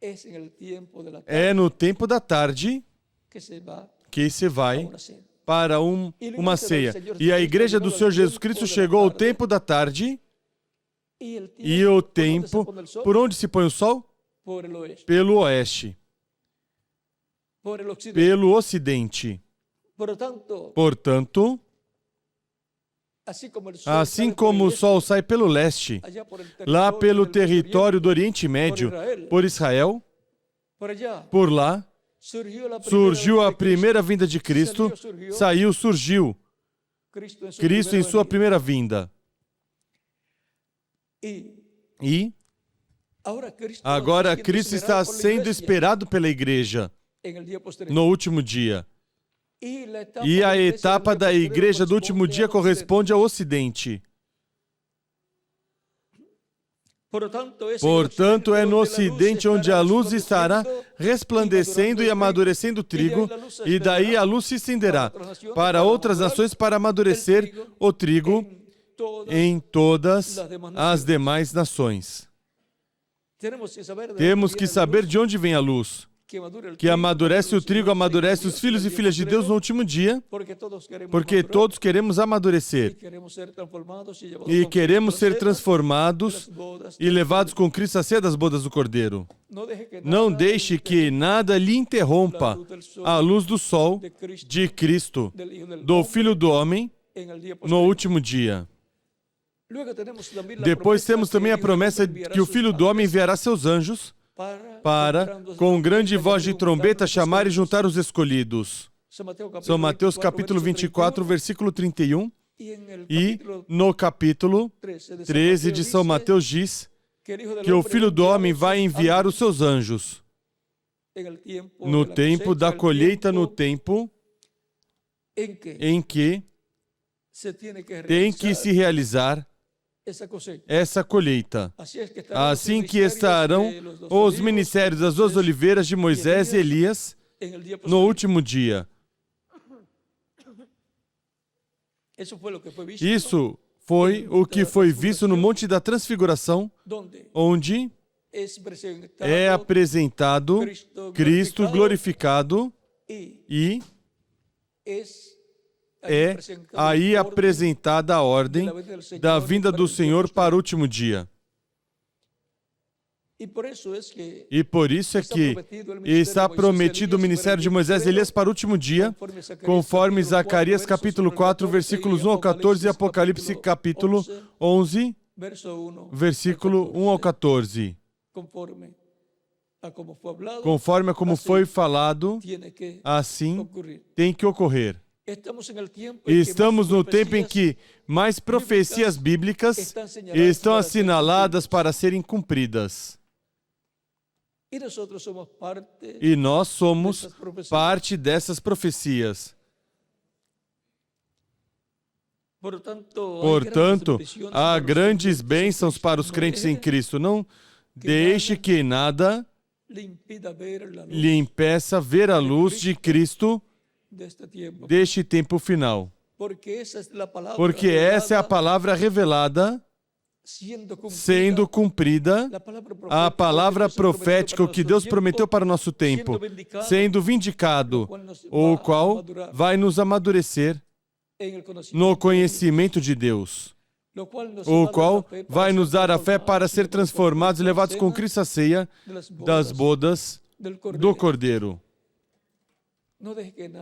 es en el tiempo de la tarde É no tempo da tarde que se va que se vai a una cena. para uma ceia. E a igreja do Senhor Jesus Cristo chegou ao tempo da tarde, e o tempo, por onde se põe o sol? Por el oeste, Pelo oeste, por el occidente. pelo ocidente. Por lo tanto, Portanto, así como el sol assim sale por como el o este, sol sai pelo leste, allá por el lá pelo del Medio território do Oriente, Oriente Médio, Israel, por Israel, por allá, por lá, surgiu a primeira vinda de Cristo, surgiu Cristo em sua primeira vinda. E agora Cristo está sendo esperado pela igreja no último dia. E a etapa da igreja do último dia corresponde ao ocidente. Portanto, é no ocidente onde a luz estará resplandecendo e amadurecendo o trigo, e daí a luz se estenderá para outras nações para amadurecer o trigo em todas as demais nações. Temos que saber de onde vem a luz, que amadurece o trigo, amadurece os filhos e filhas de Deus no último dia, porque todos queremos amadurecer e queremos ser transformados e levados com Cristo à ceia das bodas do Cordeiro. Não deixe que nada lhe interrompa a luz do sol de Cristo, do Filho do Homem, no último dia. Depois temos também a promessa de que o Filho do Homem enviará seus anjos para, com grande voz de trombeta, chamar e juntar os escolhidos. São Mateus capítulo 24, versículo 31. E no capítulo 13 de São Mateus diz que o Filho do Homem vai enviar os seus anjos no tempo da colheita, no tempo em que tem que se realizar essa colheita. Assim que estarão os ministérios das duas oliveiras de Moisés e Elias no último dia. Isso foi o que foi visto no Monte da Transfiguração, onde é apresentado Cristo glorificado e é aí apresentada a ordem da vinda do Senhor para o último dia. E por isso é que está prometido o ministério de Moisés e Elias para o último dia, conforme Zacarias capítulo 4, versículos 1 ao 14 e Apocalipse capítulo 11, versículo 1 ao 14. Conforme a como foi falado, assim tem que ocorrer. Estamos no tempo em que mais profecias bíblicas estão assinaladas para serem cumpridas. E nós somos parte dessas profecias. Portanto, há grandes bênçãos para os crentes em Cristo. Não deixe que nada lhe impeça ver a luz de Cristo deste tempo final. Porque essa é a palavra revelada, sendo cumprida, a palavra profética, o que Deus prometeu para o nosso tempo, sendo vindicado, o qual vai nos amadurecer no conhecimento de Deus, o qual vai nos dar a fé para ser transformados e levados com Cristo à ceia das bodas do Cordeiro.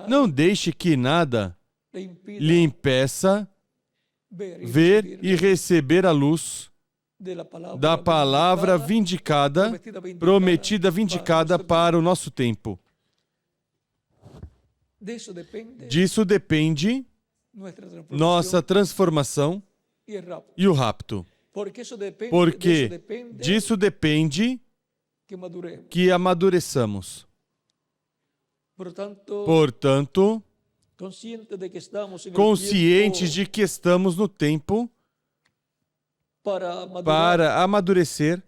Não deixe que nada lhe impeça ver e receber a luz da palavra vindicada, prometida, vindicada para o nosso tempo. Disso depende nossa transformação e o rapto. Porque disso depende que amadureçamos. Portanto, conscientes de que estamos no tempo para amadurecer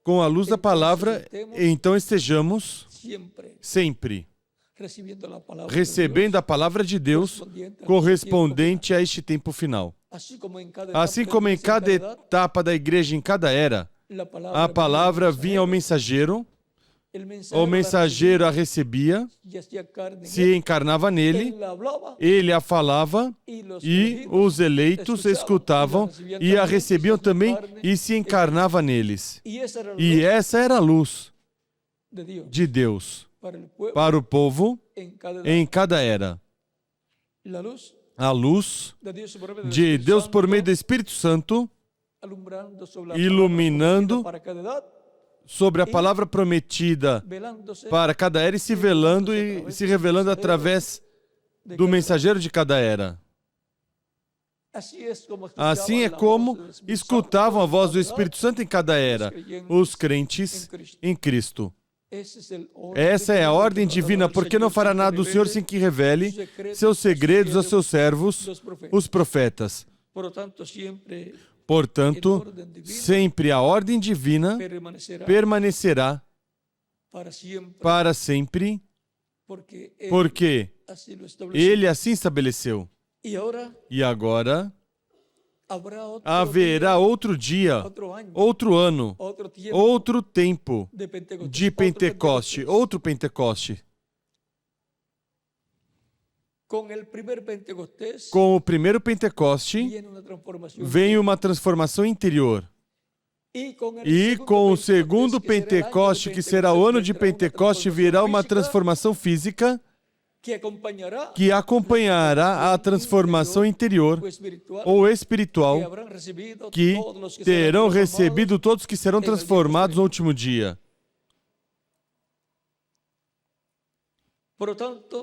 com a luz da palavra, então estejamos siempre sempre recibiendo la palabra de recebendo a palavra de Deus correspondente a este tempo final. Así como en cada Assim como em cada etapa da igreja, em cada era, a palavra vinha ao mensageiro, o mensageiro a recebia, se encarnava nele, ele a falava e os eleitos escutavam e a recebiam também e se encarnava neles. E essa era a luz de Deus para o povo em cada era. A luz de Deus por meio do Espírito Santo iluminando sobre a palavra prometida para cada era e se velando e se revelando através do mensageiro de cada era. Assim é como escutavam a voz do Espírito Santo em cada era, os crentes em Cristo. Essa é a ordem divina, porque não fará nada o Senhor sem que revele seus segredos a seus servos, os profetas. Portanto, sempre a ordem divina permanecerá para sempre, porque Ele assim estabeleceu. E agora haverá outro dia, outro ano, outro tempo de Pentecoste, outro Pentecoste. Com o primeiro Pentecoste, vem uma transformação interior. E com o segundo Pentecoste, que será o ano de Pentecoste, virá uma transformação física que acompanhará a transformação interior ou espiritual que terão recebido todos que serão transformados no último dia.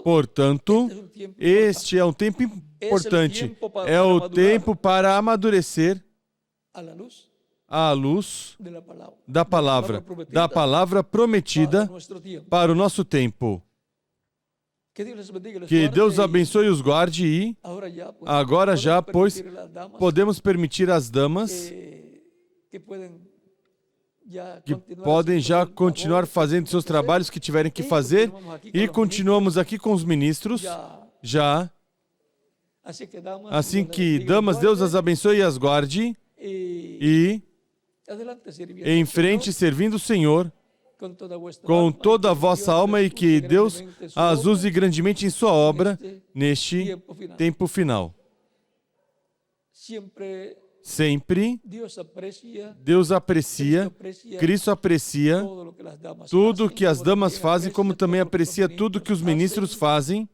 Portanto, este é um tempo importante. É o tempo para amadurecer à luz da palavra prometida para o nosso tempo. Que Deus abençoe e os guarde e agora já, pois, podemos permitir às damas que podem já continuar fazendo seus trabalhos que tiverem que fazer e continuamos aqui com os ministros já. Assim que, damas, Deus as abençoe e as guarde e em frente servindo o Senhor com toda a vossa alma e que Deus as use grandemente em sua obra neste tempo final. Sempre Deus aprecia, Cristo aprecia tudo que as damas fazem, como também aprecia tudo que os ministros fazem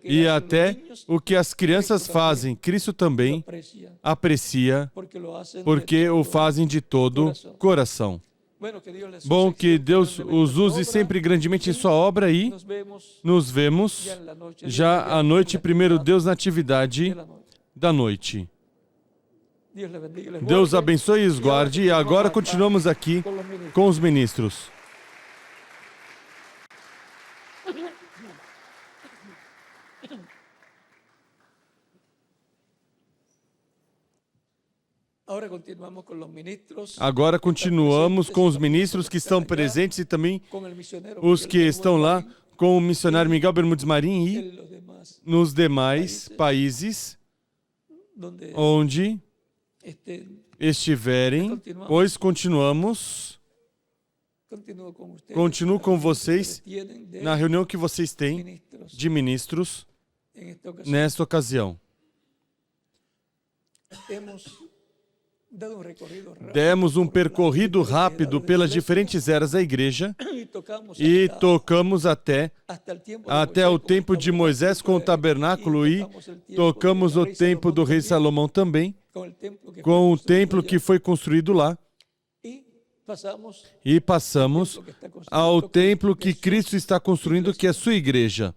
e até o que as crianças fazem, Cristo também aprecia, porque o fazem de todo coração. Bom, que Deus os use sempre grandemente em sua obra e nos vemos já à noite, primeiro Deus na atividade da noite. Deus abençoe e os guarde e agora continuamos aqui com os ministros. Agora continuamos com os ministros que estão presentes e também os que estão lá com o missionário Miguel Bermudes Marim e nos demais países onde estiverem, pois continuo com vocês na reunião que vocês têm de ministros nesta ocasião. Demos um percorrido rápido pelas diferentes eras da igreja e tocamos até o tempo de Moisés com o tabernáculo e tocamos o tempo do rei Salomão também, com o templo que foi construído lá. E passamos ao templo que Cristo está construindo, que é a sua igreja.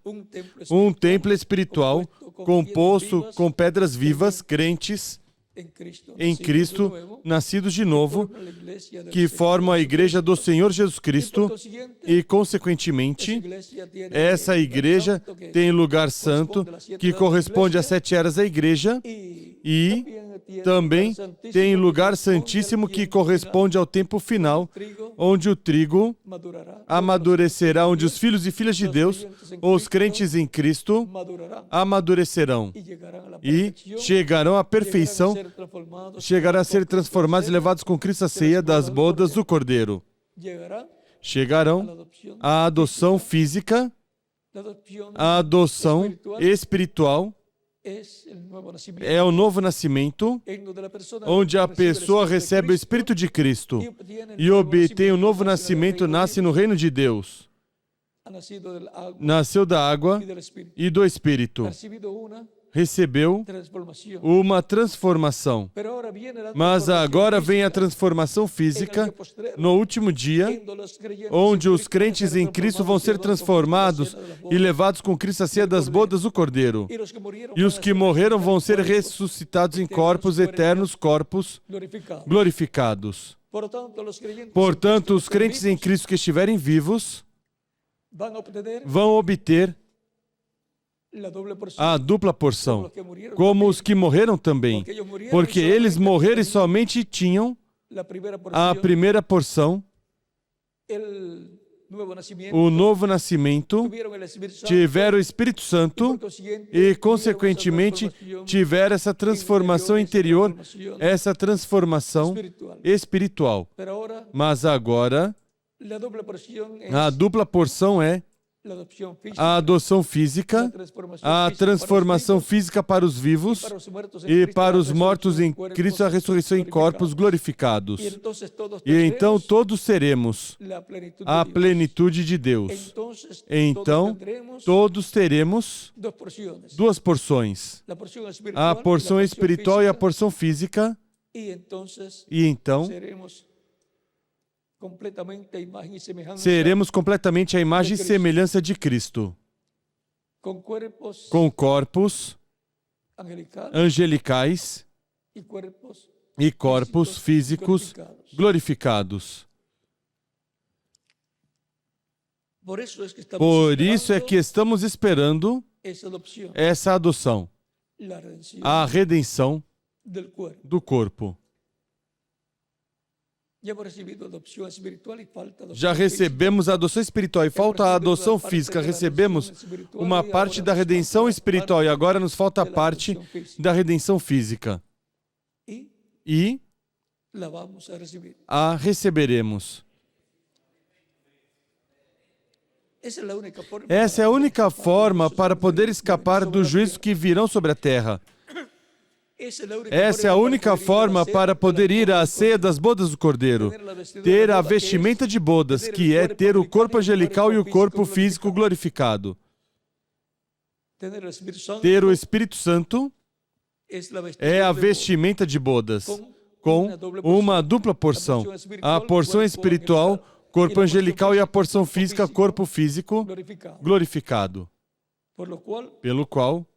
Um templo espiritual composto com pedras vivas, crentes em Cristo, nascidos de novo, que formam a igreja do Senhor Jesus Cristo e, consequentemente, essa igreja tem lugar santo que corresponde às 7 eras da igreja e também tem lugar santíssimo que corresponde ao tempo final, onde o trigo amadurecerá, onde os filhos e filhas de Deus, os crentes em Cristo, amadurecerão e chegarão à perfeição, chegarão a ser transformados e levados com Cristo à ceia das bodas do Cordeiro. Chegarão à adoção física, à adoção espiritual, é o novo nascimento, onde a pessoa recebe o Espírito de Cristo e obtém o novo nascimento, nasce no reino de Deus. Nasceu da água e do Espírito. Recebeu uma transformação. Mas agora vem a transformação física no último dia, onde os crentes em Cristo vão ser transformados e levados com Cristo à ceia das bodas do Cordeiro. E os que morreram vão ser ressuscitados em corpos eternos, corpos glorificados. Portanto, os crentes em Cristo que estiverem vivos vão obter a dupla porção, como os que morreram também, porque eles morreram e somente tinham a primeira porção, o novo nascimento, tiveram o Espírito Santo e, consequentemente, tiveram essa transformação interior, essa transformação espiritual. Mas agora, a dupla porção é a adoção física, a transformação física para os vivos e para os mortos em Cristo, a ressurreição em corpos glorificados. E então todos seremos a plenitude de Deus. Então todos teremos duas porções, a porção espiritual e a porção física, e então seremos completamente a imagem e semelhança de Cristo, com corpos angelicais e corpos físicos glorificados. Por isso é que estamos esperando essa adoção, a redenção do corpo. Já recebemos a adoção espiritual e falta a adoção física. Recebemos uma parte da redenção espiritual e agora nos falta a parte da redenção física. E a receberemos. Essa é a única forma para poder escapar do juízo que virão sobre a terra. Essa é a única forma para poder ir à ceia das bodas do Cordeiro. Ter a vestimenta de bodas, que é ter o corpo angelical e o corpo físico glorificado. Ter o Espírito Santo é a vestimenta de bodas, com uma dupla porção. A porção espiritual, corpo angelical, e a porção física, corpo físico glorificado. Pelo qual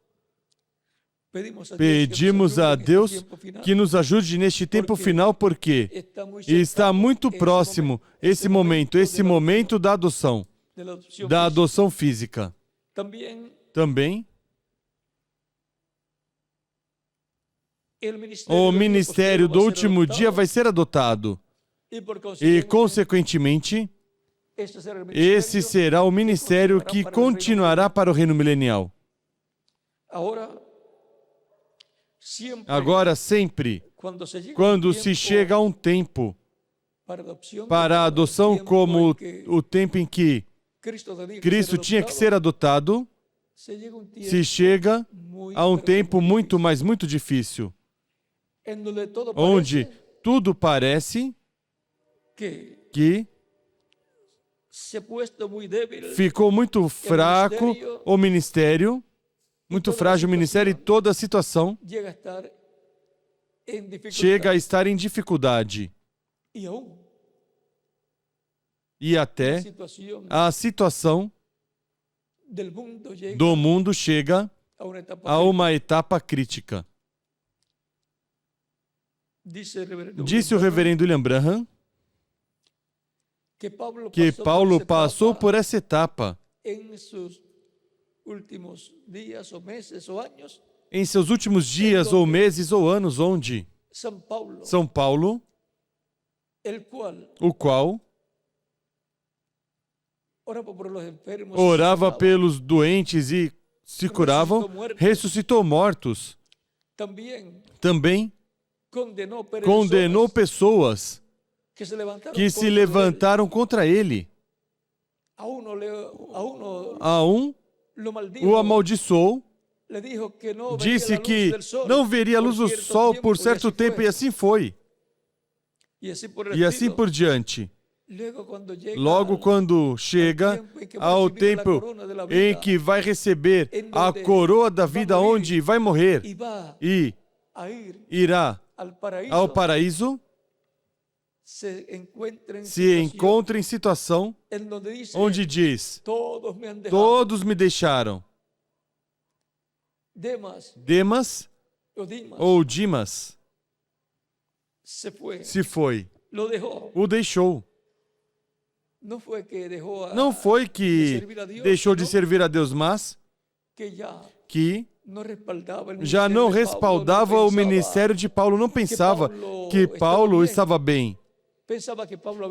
pedimos a Deus que nos ajude neste tempo final, porque está muito próximo esse momento da adoção física. Também, o ministério do último dia vai ser adotado e, consequentemente, esse será o ministério que continuará para o reino milenial. Agora, sempre, quando se chega a um tempo para a adoção, como o tempo em que Cristo tinha que ser adotado, se chega a um tempo muito, mas muito difícil, onde tudo parece que ficou muito fraco o ministério, muito frágil o ministério, e toda a situação chega a estar em dificuldade. E até a situação do mundo chega a uma etapa crítica. Disse o reverendo William Branham que Paulo passou por essa etapa em seus últimos dias, ou meses, ou anos, onde São Paulo, o qual orava pelos doentes e se curavam, ressuscitou mortos. Também condenou pessoas que se levantaram contra ele. A um o amaldiçoou, disse que não veria a luz do sol por certo tempo, e assim foi. E assim por diante. Logo, quando chega ao tempo em que vai receber a coroa da vida, onde vai morrer e irá ao paraíso, se encontra em situação onde diz: todos me deixaram. Demas ou Dimas se foi, o deixou. Não foi que deixou de servir a Deus, mas que já não respaldava o ministério de Paulo. Não pensava que Paulo estava bem.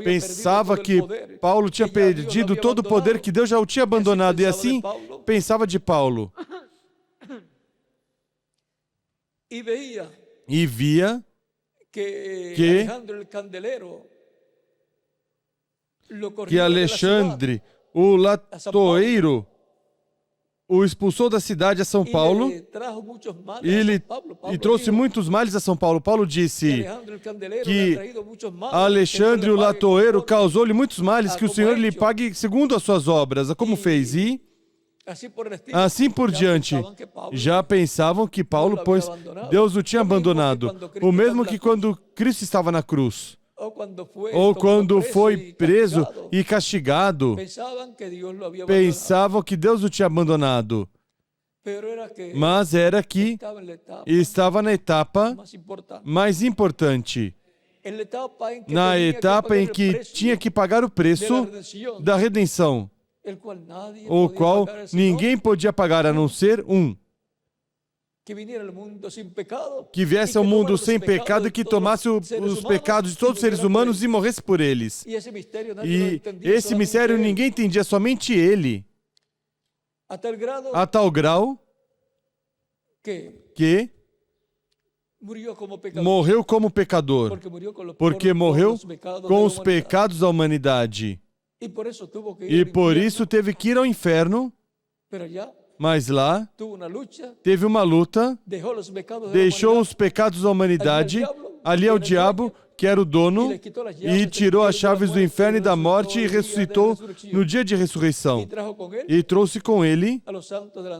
Pensava que Paulo tinha perdido todo o poder, que Deus já o tinha abandonado. E assim pensava de Paulo. E via que Alexandre, o latoeiro, o expulsou da cidade a São Paulo e trouxe muitos males a São Paulo. Paulo disse que Alexandre, o latoeiro, causou-lhe muitos males, que o Senhor lhe pague segundo as suas obras, como fez. E assim por diante. Já pensavam que Paulo, pois Deus o tinha abandonado. O mesmo que quando Cristo estava na cruz, ou quando foi preso e castigado, pensavam que Deus o tinha abandonado. Mas era que estava na etapa mais importante, na etapa em que tinha que pagar o preço da redenção, o qual ninguém podia pagar a não ser um. Que viesse ao mundo sem pecado e que tomasse os pecados de todos os seres humanos e morresse por eles. E esse mistério ninguém entendia, somente ele. A tal grau que morreu como pecador, porque morreu com os pecados da humanidade. E por isso teve que ir ao inferno. Mas lá teve uma luta, deixou os pecados da humanidade ali ao diabo, que era o dono, e tirou as chaves do inferno e da morte e ressuscitou no dia de ressurreição. E trouxe com ele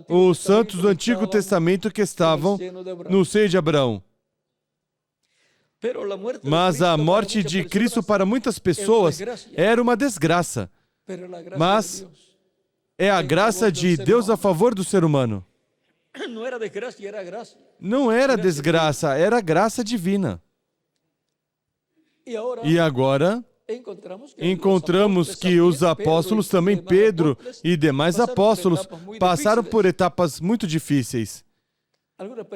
os santos do Antigo Testamento que estavam no seio de Abraão. Mas a morte de Cristo para muitas pessoas era uma desgraça. Mas é a graça de Deus a favor do ser humano. Não era desgraça, era graça divina. E agora encontramos que os apóstolos, também Pedro e demais apóstolos, passaram por etapas muito difíceis.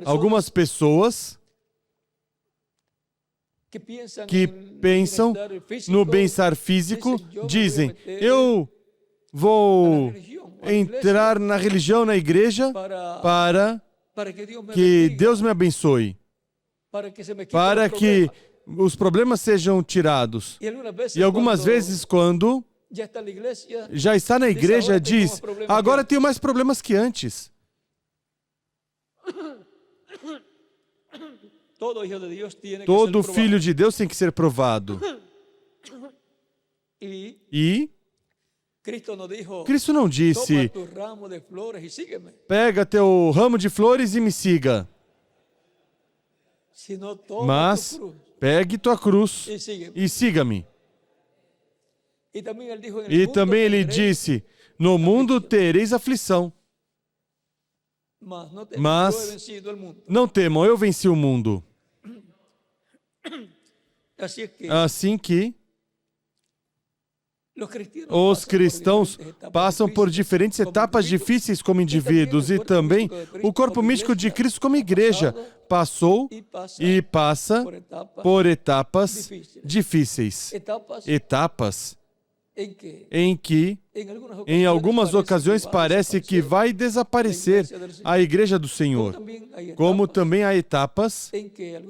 Algumas pessoas que pensam no bem-estar físico dizem: eu vou entrar na religião, na igreja, para que Deus me abençoe, para que os problemas sejam tirados. E algumas vezes, quando já está na igreja, diz: agora tenho mais problemas que antes. Todo filho de Deus tem que ser provado. E Cristo não disse: pega teu ramo de flores e me siga. Mas pegue tua cruz e siga-me. E também ele disse: no mundo tereis aflição, mas não temam, eu venci o mundo. Assim que Os cristãos passam por diferentes etapas difíceis como indivíduos e também o corpo místico de Cristo como igreja passou e passa por etapas difíceis. Etapas em que, em algumas ocasiões, parece que vai desaparecer a igreja do Senhor. Como também há etapas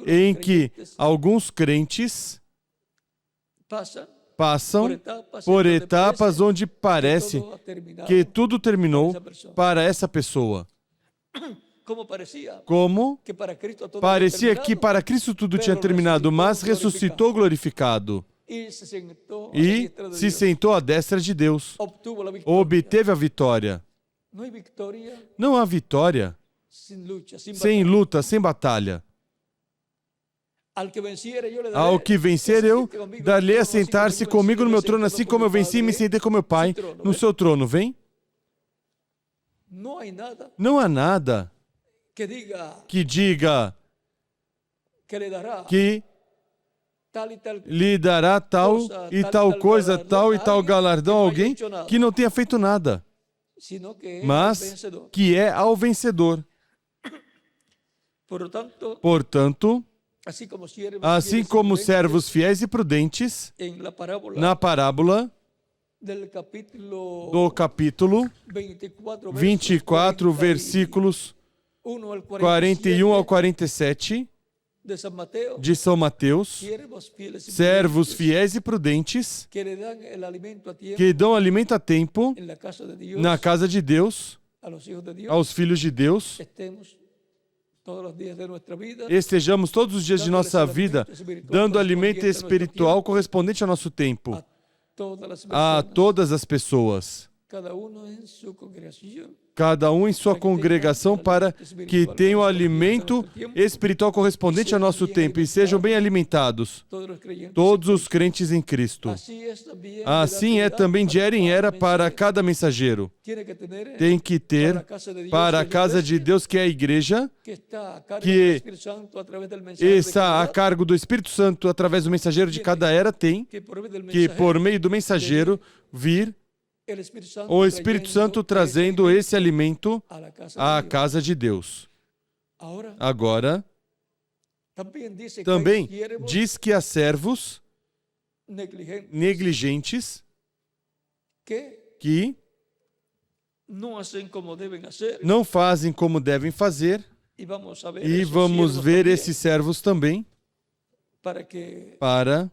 em que alguns crentes passam por etapas onde parece que tudo terminou para essa pessoa. Como parecia que para Cristo tudo tinha terminado, mas ressuscitou glorificado e se sentou à destra de Deus. Obteve a vitória. Não há vitória sem luta, sem batalha. Ao que vencer eu, dar-lhe a sentar-se comigo no meu trono, assim como eu venci e me sentei com meu Pai no seu trono. Vem? Não há nada que diga que lhe dará tal e tal coisa, tal e tal galardão a alguém que não tenha feito nada, mas que é ao vencedor. Portanto, assim como servos fiéis e prudentes, na parábola do capítulo 24, versículos 41 ao 47 de São Mateus, servos fiéis e prudentes que dão alimento a tempo na casa de Deus, aos filhos de Deus. Estejamos todos os dias de nossa vida dando alimento espiritual correspondente ao nosso tempo a todas as pessoas, cada um em sua congregação, para que tenham alimento espiritual correspondente ao nosso tempo e sejam bem alimentados, todos os crentes em Cristo. Assim é também de era em era para cada mensageiro. Tem que ter para a casa de Deus, que é a igreja, que está a cargo do Espírito Santo através do mensageiro de cada era, tem que, por meio do mensageiro, vir o Espírito Santo trazendo esse alimento à casa de Deus. Agora, também diz que há servos negligentes que não fazem como devem fazer, e vamos ver esses servos também, para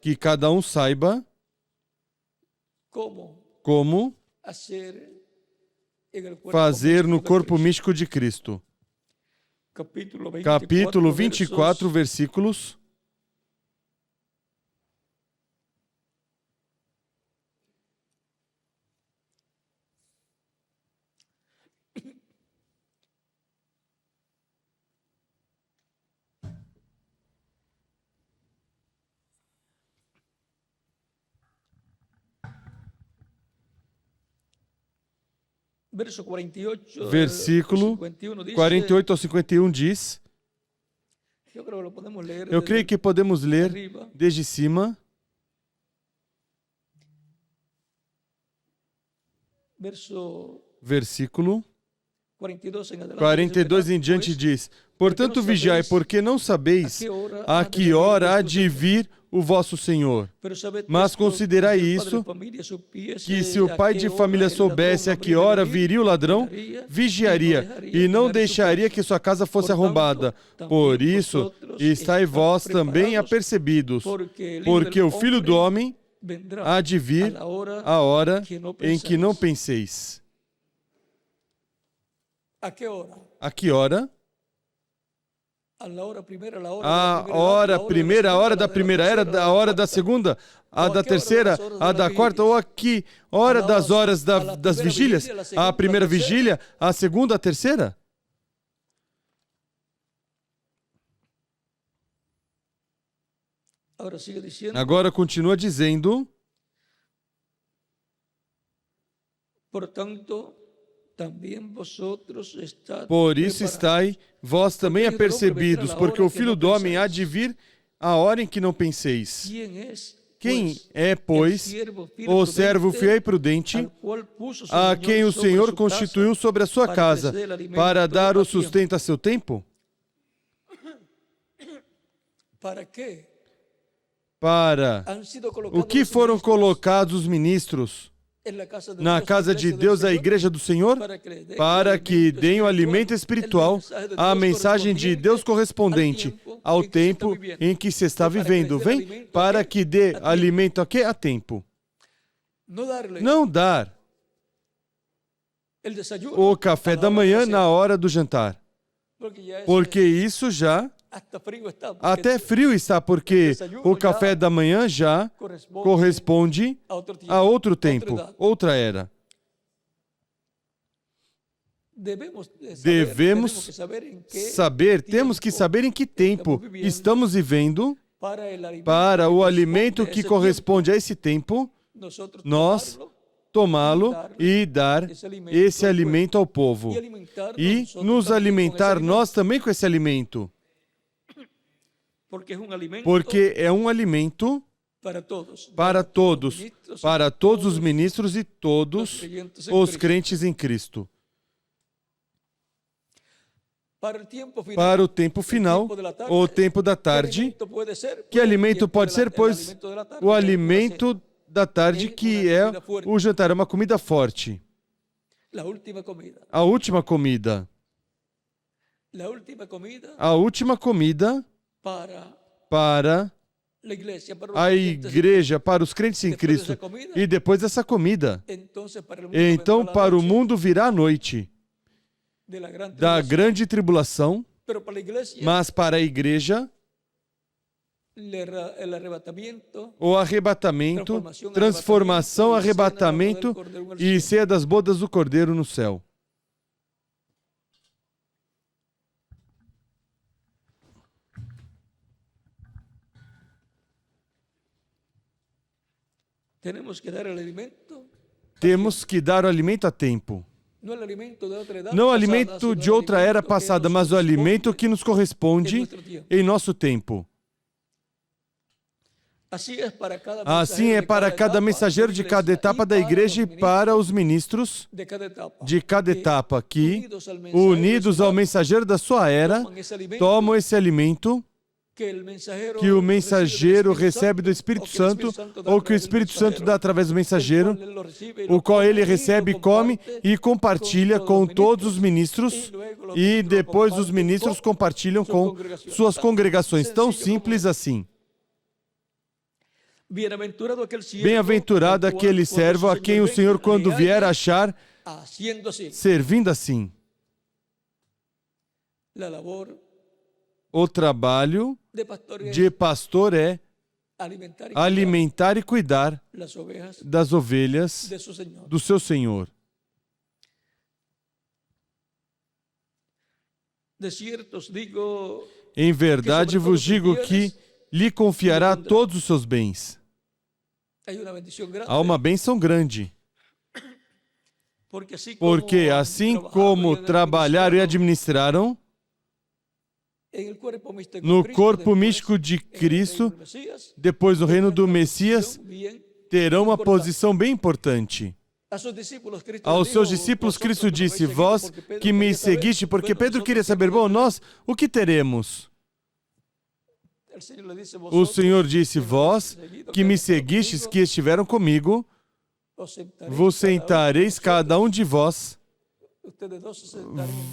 que cada um saiba como fazer no corpo místico de Cristo. Capítulo 24, versículos 48 ao 51 diz, eu creio que podemos ler desde cima, versículo 42 em diante diz, portanto vigiai, porque não sabeis a que hora há de vir o vosso Senhor. Mas considerai isso, que se o pai de família soubesse a que hora viria o ladrão, vigiaria e não deixaria que sua casa fosse arrombada. Por isso, estai vós também apercebidos, porque o Filho do Homem há de vir a hora em que não penseis. A que hora? A hora primeira, a hora da primeira era, a hora da segunda, a da terceira, a da quarta, ou a que hora das horas das vigílias? A primeira vigília, a segunda, a terceira? Agora continua dizendo, por isso estai vós também apercebidos, porque o Filho do Homem há de vir a hora em que não penseis. Quem é, pois, o servo fiel e prudente, a quem o Senhor constituiu sobre a sua casa, para dar o sustento a seu tempo? Para o que foram colocados os ministros na casa de Deus, a igreja do Senhor? Para que deem o alimento espiritual, a mensagem de Deus correspondente ao tempo em que se está vivendo. Vem? Para que dê alimento a quê? A tempo. Não dar o café da manhã na hora do jantar. Porque isso já até frio está, porque o café da manhã já corresponde a outro tempo, outra era. Devemos saber, temos que saber em que tempo estamos vivendo para o alimento que corresponde a esse tempo, nós tomá-lo e dar esse alimento ao povo. E nos alimentar nós também com esse alimento. Porque é um alimento para todos os ministros e todos os crentes em Cristo. Para o tempo final, o tempo da tarde, que alimento pode ser? Pois o alimento da tarde, que é o jantar, é uma comida forte. A última comida. A última comida para a igreja, para os crentes em Cristo. E depois dessa comida, então para o mundo virá a noite da grande tribulação, mas para a igreja, o arrebatamento, transformação, arrebatamento e ceia das bodas do Cordeiro no céu. Temos que dar o alimento a tempo. Não o alimento de outra era passada, mas o alimento que nos corresponde em nosso tempo. Assim é para cada mensageiro de cada etapa da igreja e para os ministros de cada etapa, que, unidos ao mensageiro da sua era, tomam esse alimento que o mensageiro recebe do Espírito Santo, ou que o Espírito Santo dá através do mensageiro, o qual ele recebe, come e compartilha com todos os ministros, e depois os ministros compartilham com suas congregações. Tão simples assim. Bem-aventurado aquele servo a quem o Senhor, quando vier, achar servindo assim. O trabalho de pastor é alimentar e cuidar das ovelhas do seu Senhor. Em verdade vos digo que lhe confiará todos os seus bens. Há uma bênção grande. Porque assim como trabalharam e administraram, no corpo místico de Cristo, depois do reino do Messias, terão uma posição bem importante. Aos seus discípulos, Cristo disse: vós que me seguiste, porque Pedro queria saber, bom, nós, o que teremos? O Senhor disse: vós que me seguistes, que estiveram comigo, vos sentareis cada um de vós.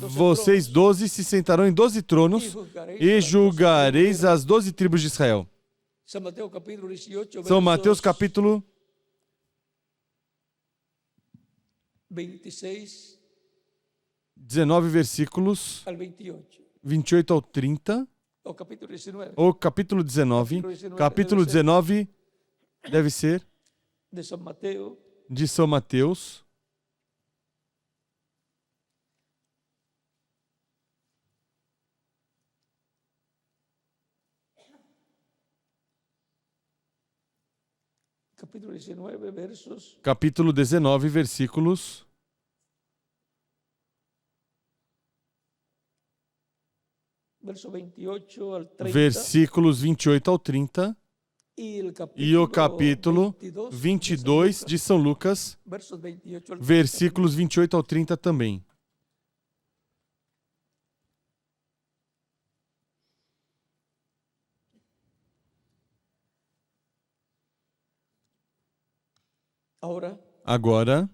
Vocês 12 se sentarão em 12 tronos e julgareis as 12 tribos de Israel. São Mateus capítulo 19, versículos 28 ao 30. Ou capítulo 19. Capítulo 19 deve ser de São Mateus. Capítulo 19, versículos versículos 28 ao 30. e o capítulo 22 de São Lucas, versículos 28 ao 30 também. Agora,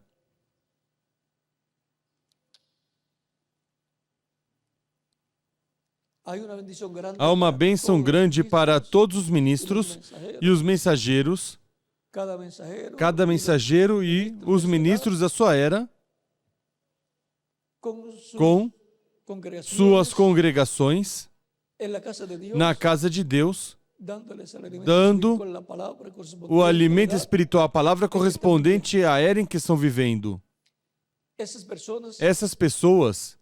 há uma bênção grande para todos os ministros e os mensageiros, cada mensageiro e os ministros da sua era, com suas congregações na casa de Deus, dando o alimento espiritual, a palavra correspondente à era em que estão vivendo. Essas pessoas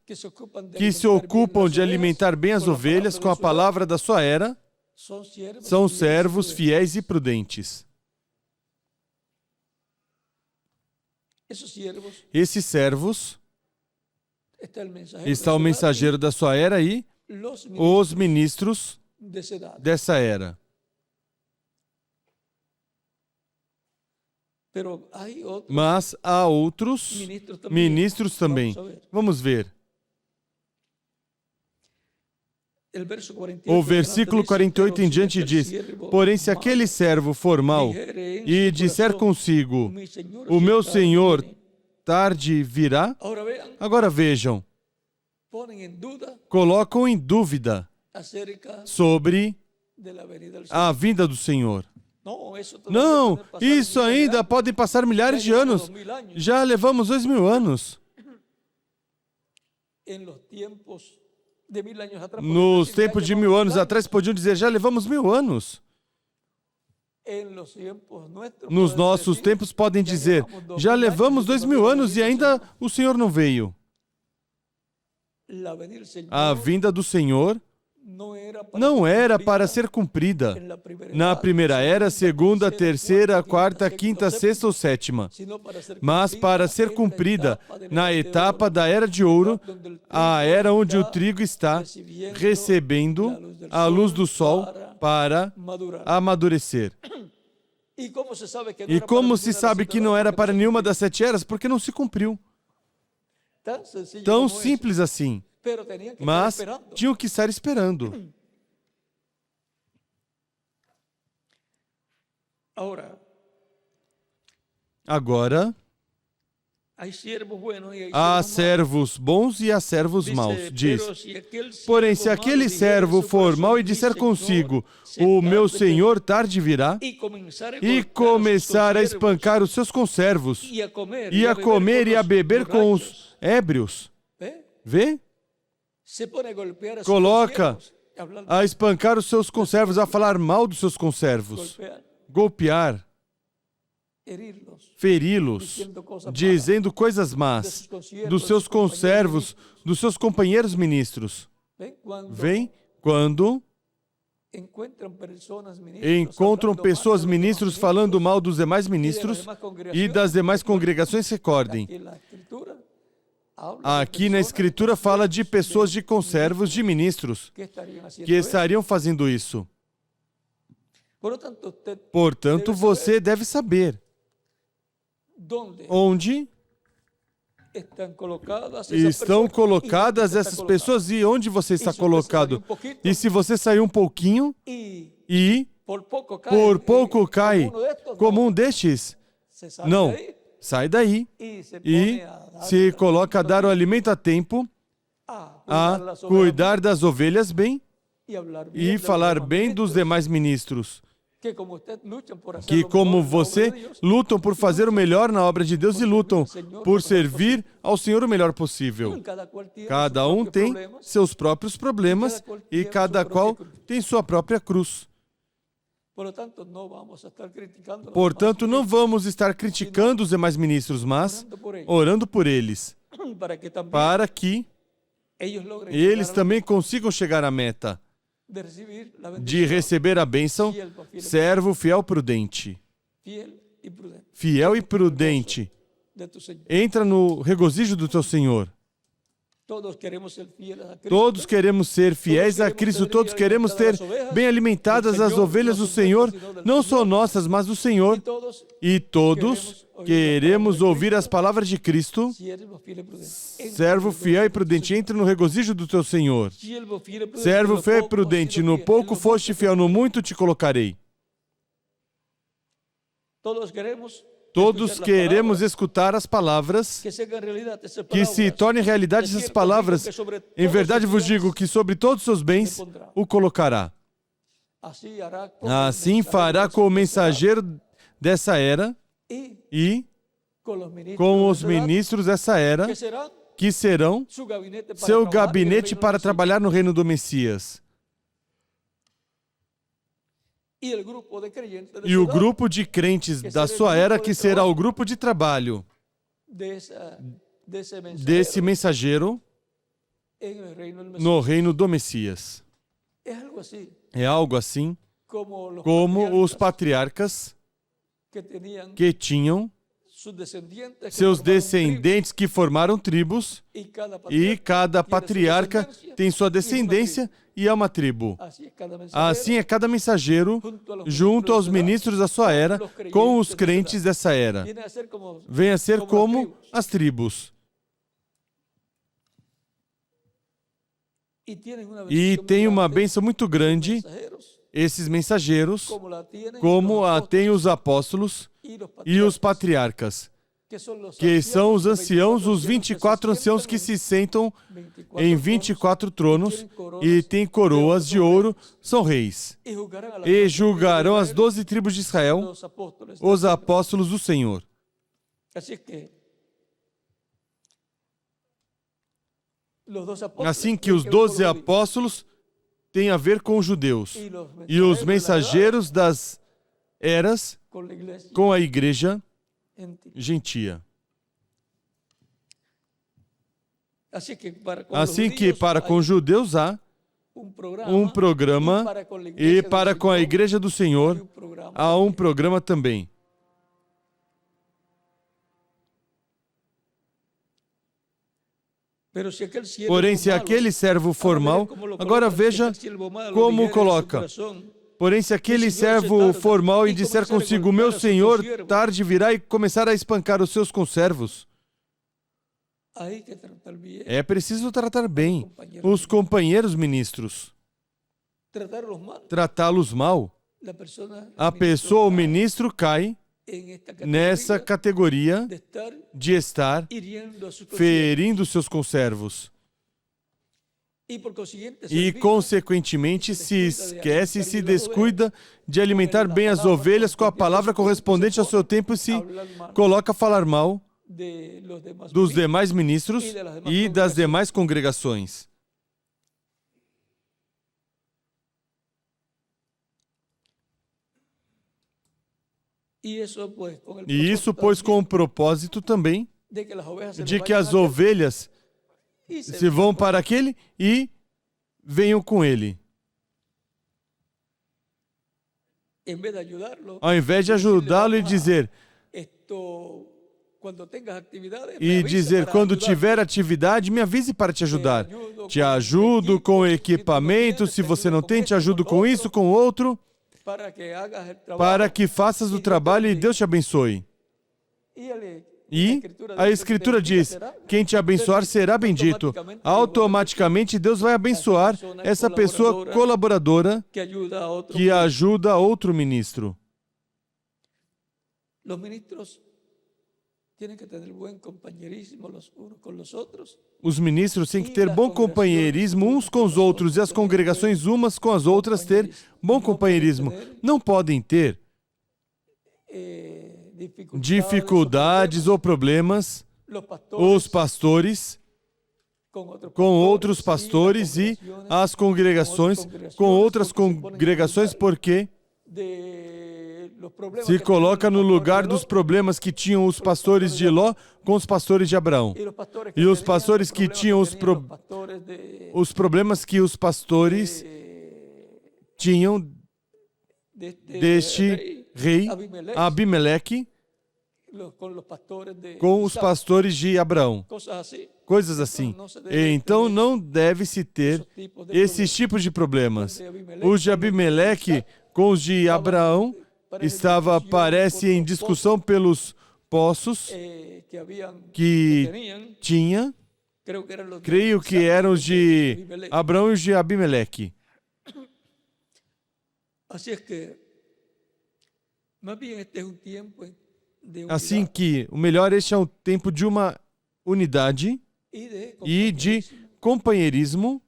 que se ocupam de alimentar bem as ovelhas com a palavra da sua era são servos fiéis e prudentes. Esses servos, está o mensageiro da sua era e os ministros dessa era. Mas há outros ministros também. Vamos ver. O versículo 48 em diante diz: porém, se aquele servo for mau e disser consigo, o meu senhor tarde virá, agora vejam, colocam em dúvida sobre a vinda do Senhor. Não, isso ainda pode passar milhares de anos. Já levamos 2000 anos. Nos tempos de 1000 anos atrás, podiam dizer, já levamos 1000 anos. Nos nossos tempos podem dizer, já levamos 2000 anos e ainda o Senhor não veio. A vinda do Senhor não era para ser cumprida na primeira era, segunda, terceira, quarta, quinta, sexta ou sétima, mas para ser cumprida na etapa da Era de Ouro, a era onde o trigo está recebendo a luz do sol para amadurecer. E como se sabe que não era para nenhuma das 7 eras? Porque não se cumpriu. Tão simples assim. Mas tinham que estar esperando. Agora, há servos bons e há servos maus, diz. Porém, se aquele servo for mau e disser consigo, o meu senhor tarde virá, e começar a espancar os seus conservos, e a comer e a beber com os ébrios, vê? Coloca a espancar os seus conservos, a falar mal dos seus conservos, golpear, feri-los, dizendo coisas más dos seus conservos, dos seus companheiros ministros. Vem quando encontram pessoas ministros falando mal dos demais ministros e das demais congregações, recordem. Aqui na Escritura fala de pessoas de conservos, de ministros, que estariam fazendo isso. Portanto, você deve saber onde estão colocadas essas pessoas e onde você está colocado. E se você sair um pouquinho e por pouco cai como um destes, não. Sai daí e se coloca a dar o alimento a tempo, a cuidar das ovelhas bem e falar bem dos demais ministros, que como você lutam por fazer o melhor na obra de Deus e lutam por servir ao Senhor o melhor possível. Cada um tem seus próprios problemas e cada qual tem sua própria cruz. Portanto, não vamos estar criticando os demais ministros, mas orando por eles, para que eles também consigam chegar à meta de receber a bênção, servo fiel prudente. Fiel e prudente. Entra no regozijo do teu Senhor. Todos queremos ser fiéis a Cristo, todos queremos ter bem alimentadas as ovelhas do Senhor, não só nossas, mas do Senhor. E todos queremos ouvir as palavras de Cristo. Servo fiel e prudente, entre no regozijo do teu Senhor. Servo fiel e prudente, no pouco foste fiel, no muito te colocarei. Todos queremos escutar as palavras, que se tornem realidade essas palavras. Em verdade vos digo que sobre todos os seus bens o colocará. Assim fará com o mensageiro dessa era e com os ministros dessa era, que serão seu gabinete para trabalhar no reino do Messias. E o grupo de crentes da sua era, que será o grupo de trabalho desse mensageiro no reino do Messias. É algo assim como os patriarcas que tinham seus descendentes que formaram tribos, e cada patriarca tem sua descendência e é uma tribo. Assim é cada mensageiro junto aos ministros da sua era, com os crentes dessa era. Vem a ser como as tribos. E tem uma bênção muito grande, esses mensageiros, como a têm os apóstolos e os patriarcas, que são os anciãos, os 24 anciãos que se sentam em 24 tronos e têm coroas de ouro, são reis. E julgarão as 12 tribos de Israel, os apóstolos do Senhor. Assim que os 12 apóstolos têm a ver com os judeus, e os mensageiros das eras com a igreja gentia. Assim que para com os judeus há um programa, e para com a igreja do Senhor há um programa também. Porém, se aquele servo formal, agora veja como coloca. Porém, se aquele servo formal e disser consigo, meu senhor, tarde virá e começar a espancar os seus conservos, é preciso tratar bem os companheiros ministros. Tratá-los mal, a pessoa, o ministro, cai nessa categoria de estar ferindo seus conservos. E, consequentemente, se esquece e se descuida de alimentar bem as ovelhas com a palavra correspondente ao seu tempo e se coloca a falar mal dos demais ministros e das demais congregações. E isso, pois, com o propósito também de que as ovelhas se vão para aquele e venham com ele. Ao invés de ajudá-lo e dizer, quando tiver atividade, me avise para te ajudar. Te ajudo com equipamento, se você não tem, te ajudo com isso, com outro, para que faças o trabalho e Deus te abençoe. E a Escritura diz, quem te abençoar será bendito. Automaticamente Deus vai abençoar essa pessoa colaboradora que ajuda outro ministro. Os ministros têm que ter bom companheirismo uns com os outros e as congregações umas com as outras ter bom companheirismo. Não podem ter dificuldades ou problemas, os pastores com outros pastores e as congregações com outras congregações, porque se coloca no lugar dos problemas que tinham os pastores de Ló com os pastores de Abraão. E os pastores que tinham os problemas que os pastores tinham deste rei Abimeleque, com os pastores de Abraão. Coisas assim. Então não deve-se ter esses tipos de problemas. Os de Abimeleque com os de Abraão parece, em discussão pelos poços que tinha. Creio que eram os de Abraão e os de Abimeleque. Assim que o melhor, este é um tempo de uma unidade e de companheirismo.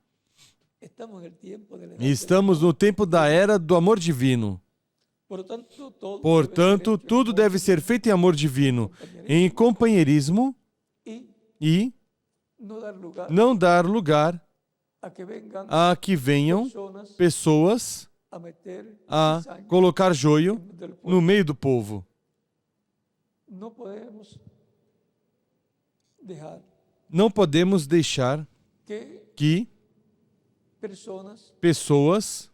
Estamos no tempo da era do amor divino. Portanto, tudo deve ser feito em amor divino, em companheirismo e não dar lugar a que venham pessoas a colocar joio no meio do povo. Não podemos deixar que pessoas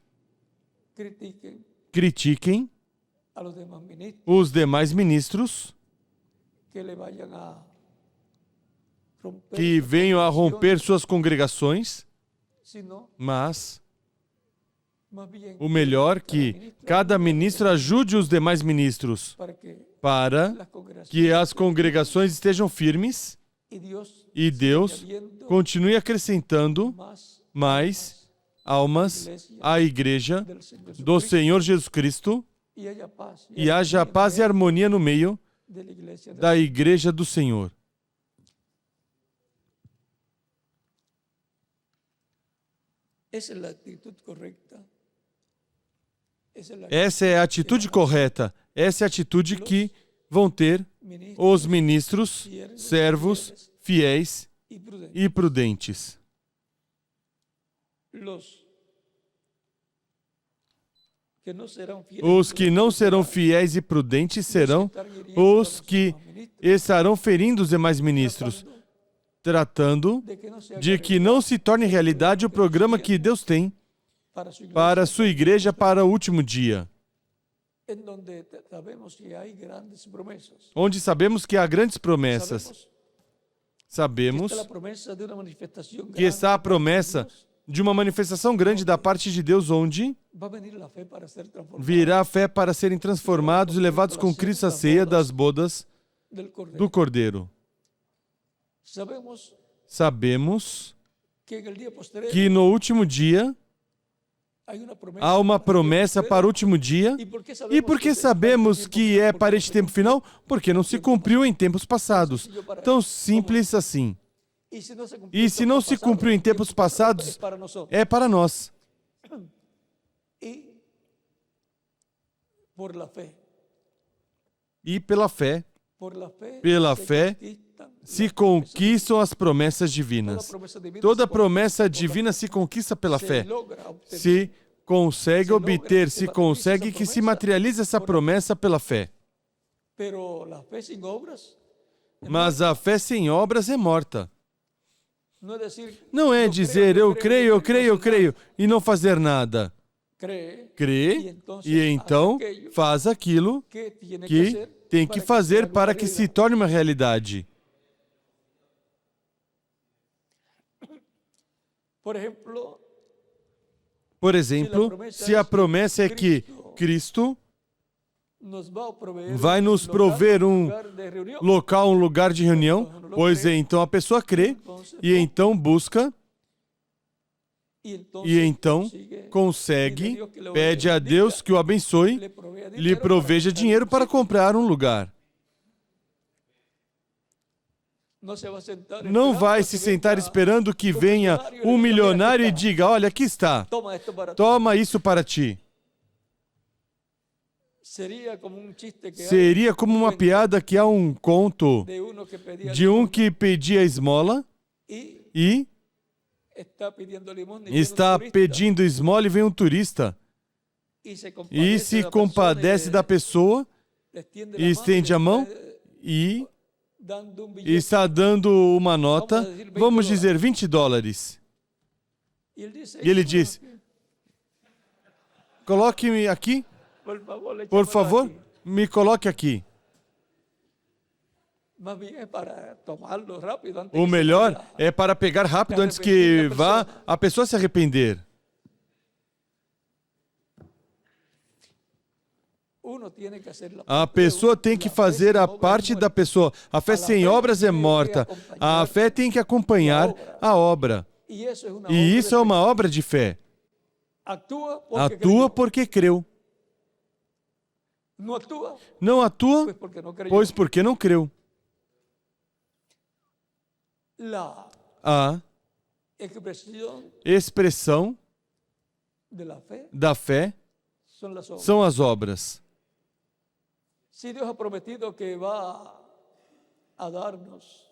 critiquem os demais ministros que venham a romper suas congregações, mas o melhor que cada ministro ajude os demais ministros para que as congregações estejam firmes e Deus continue acrescentando mais almas à igreja do Senhor Jesus Cristo e haja paz e harmonia no meio da igreja do Senhor. Essa é a atitude correta. Essa é a atitude que vão ter os ministros, servos, fiéis e prudentes. Os que não serão fiéis e prudentes serão os que estarão ferindo os demais ministros, tratando de que não se torne realidade o programa que Deus tem para a sua igreja para o último dia, onde sabemos que há grandes promessas. Sabemos que está a promessa de uma manifestação grande da parte de Deus, onde virá a fé para serem transformados e levados com Cristo à ceia das bodas do Cordeiro. Sabemos que no último dia há uma promessa para o último dia. E por que sabemos que é para este tempo final? Porque não se cumpriu em tempos passados. Tão simples assim. E se não se cumpriu em tempos passados, é para nós. E pela fé se conquistam as promessas divinas. Toda promessa divina se conquista pela fé. Se consegue obter, se consegue que se materialize essa promessa pela fé. Mas a fé sem obras é morta. Não é dizer eu creio e não fazer nada. Crê e então faz aquilo que tem que fazer para que se torne uma realidade. Por exemplo, se a promessa é que Cristo vai nos prover um local, um lugar de reunião, pois então a pessoa crê e então busca e então consegue, pede a Deus que o abençoe, lhe proveja dinheiro para comprar um lugar. Não vai se sentar esperando que venha um milionário e diga, olha, aqui está, toma isso para ti. Seria como uma piada que há um conto de um que pedia esmola e está pedindo esmola e vem um turista e se compadece da pessoa e estende a mão e está dando uma nota, vamos dizer $20. E ele diz, coloque-me aqui, por favor, me coloque aqui. más bien es para tomarlo rápido antes O que se melhor vaya. é para pegar rápido antes que vá a pessoa se arrepender. Uno tiene que hacer la A parte de pessoa uno. tem que La fe fazer sin a obra es parte da muerta. pessoa. A fé sem obras é morta. A fé tem que acompanhar a obra. Y eso es una E obra isso de é fe. uma obra de fé. Actúa porque Atua creyó. porque creu. No actúa, Não atua, pues porque no creyó. pois porque não creu. La A expresión expressão de la fe da fé son las obras. são as obras. Si Dios ha prometido que va a darnos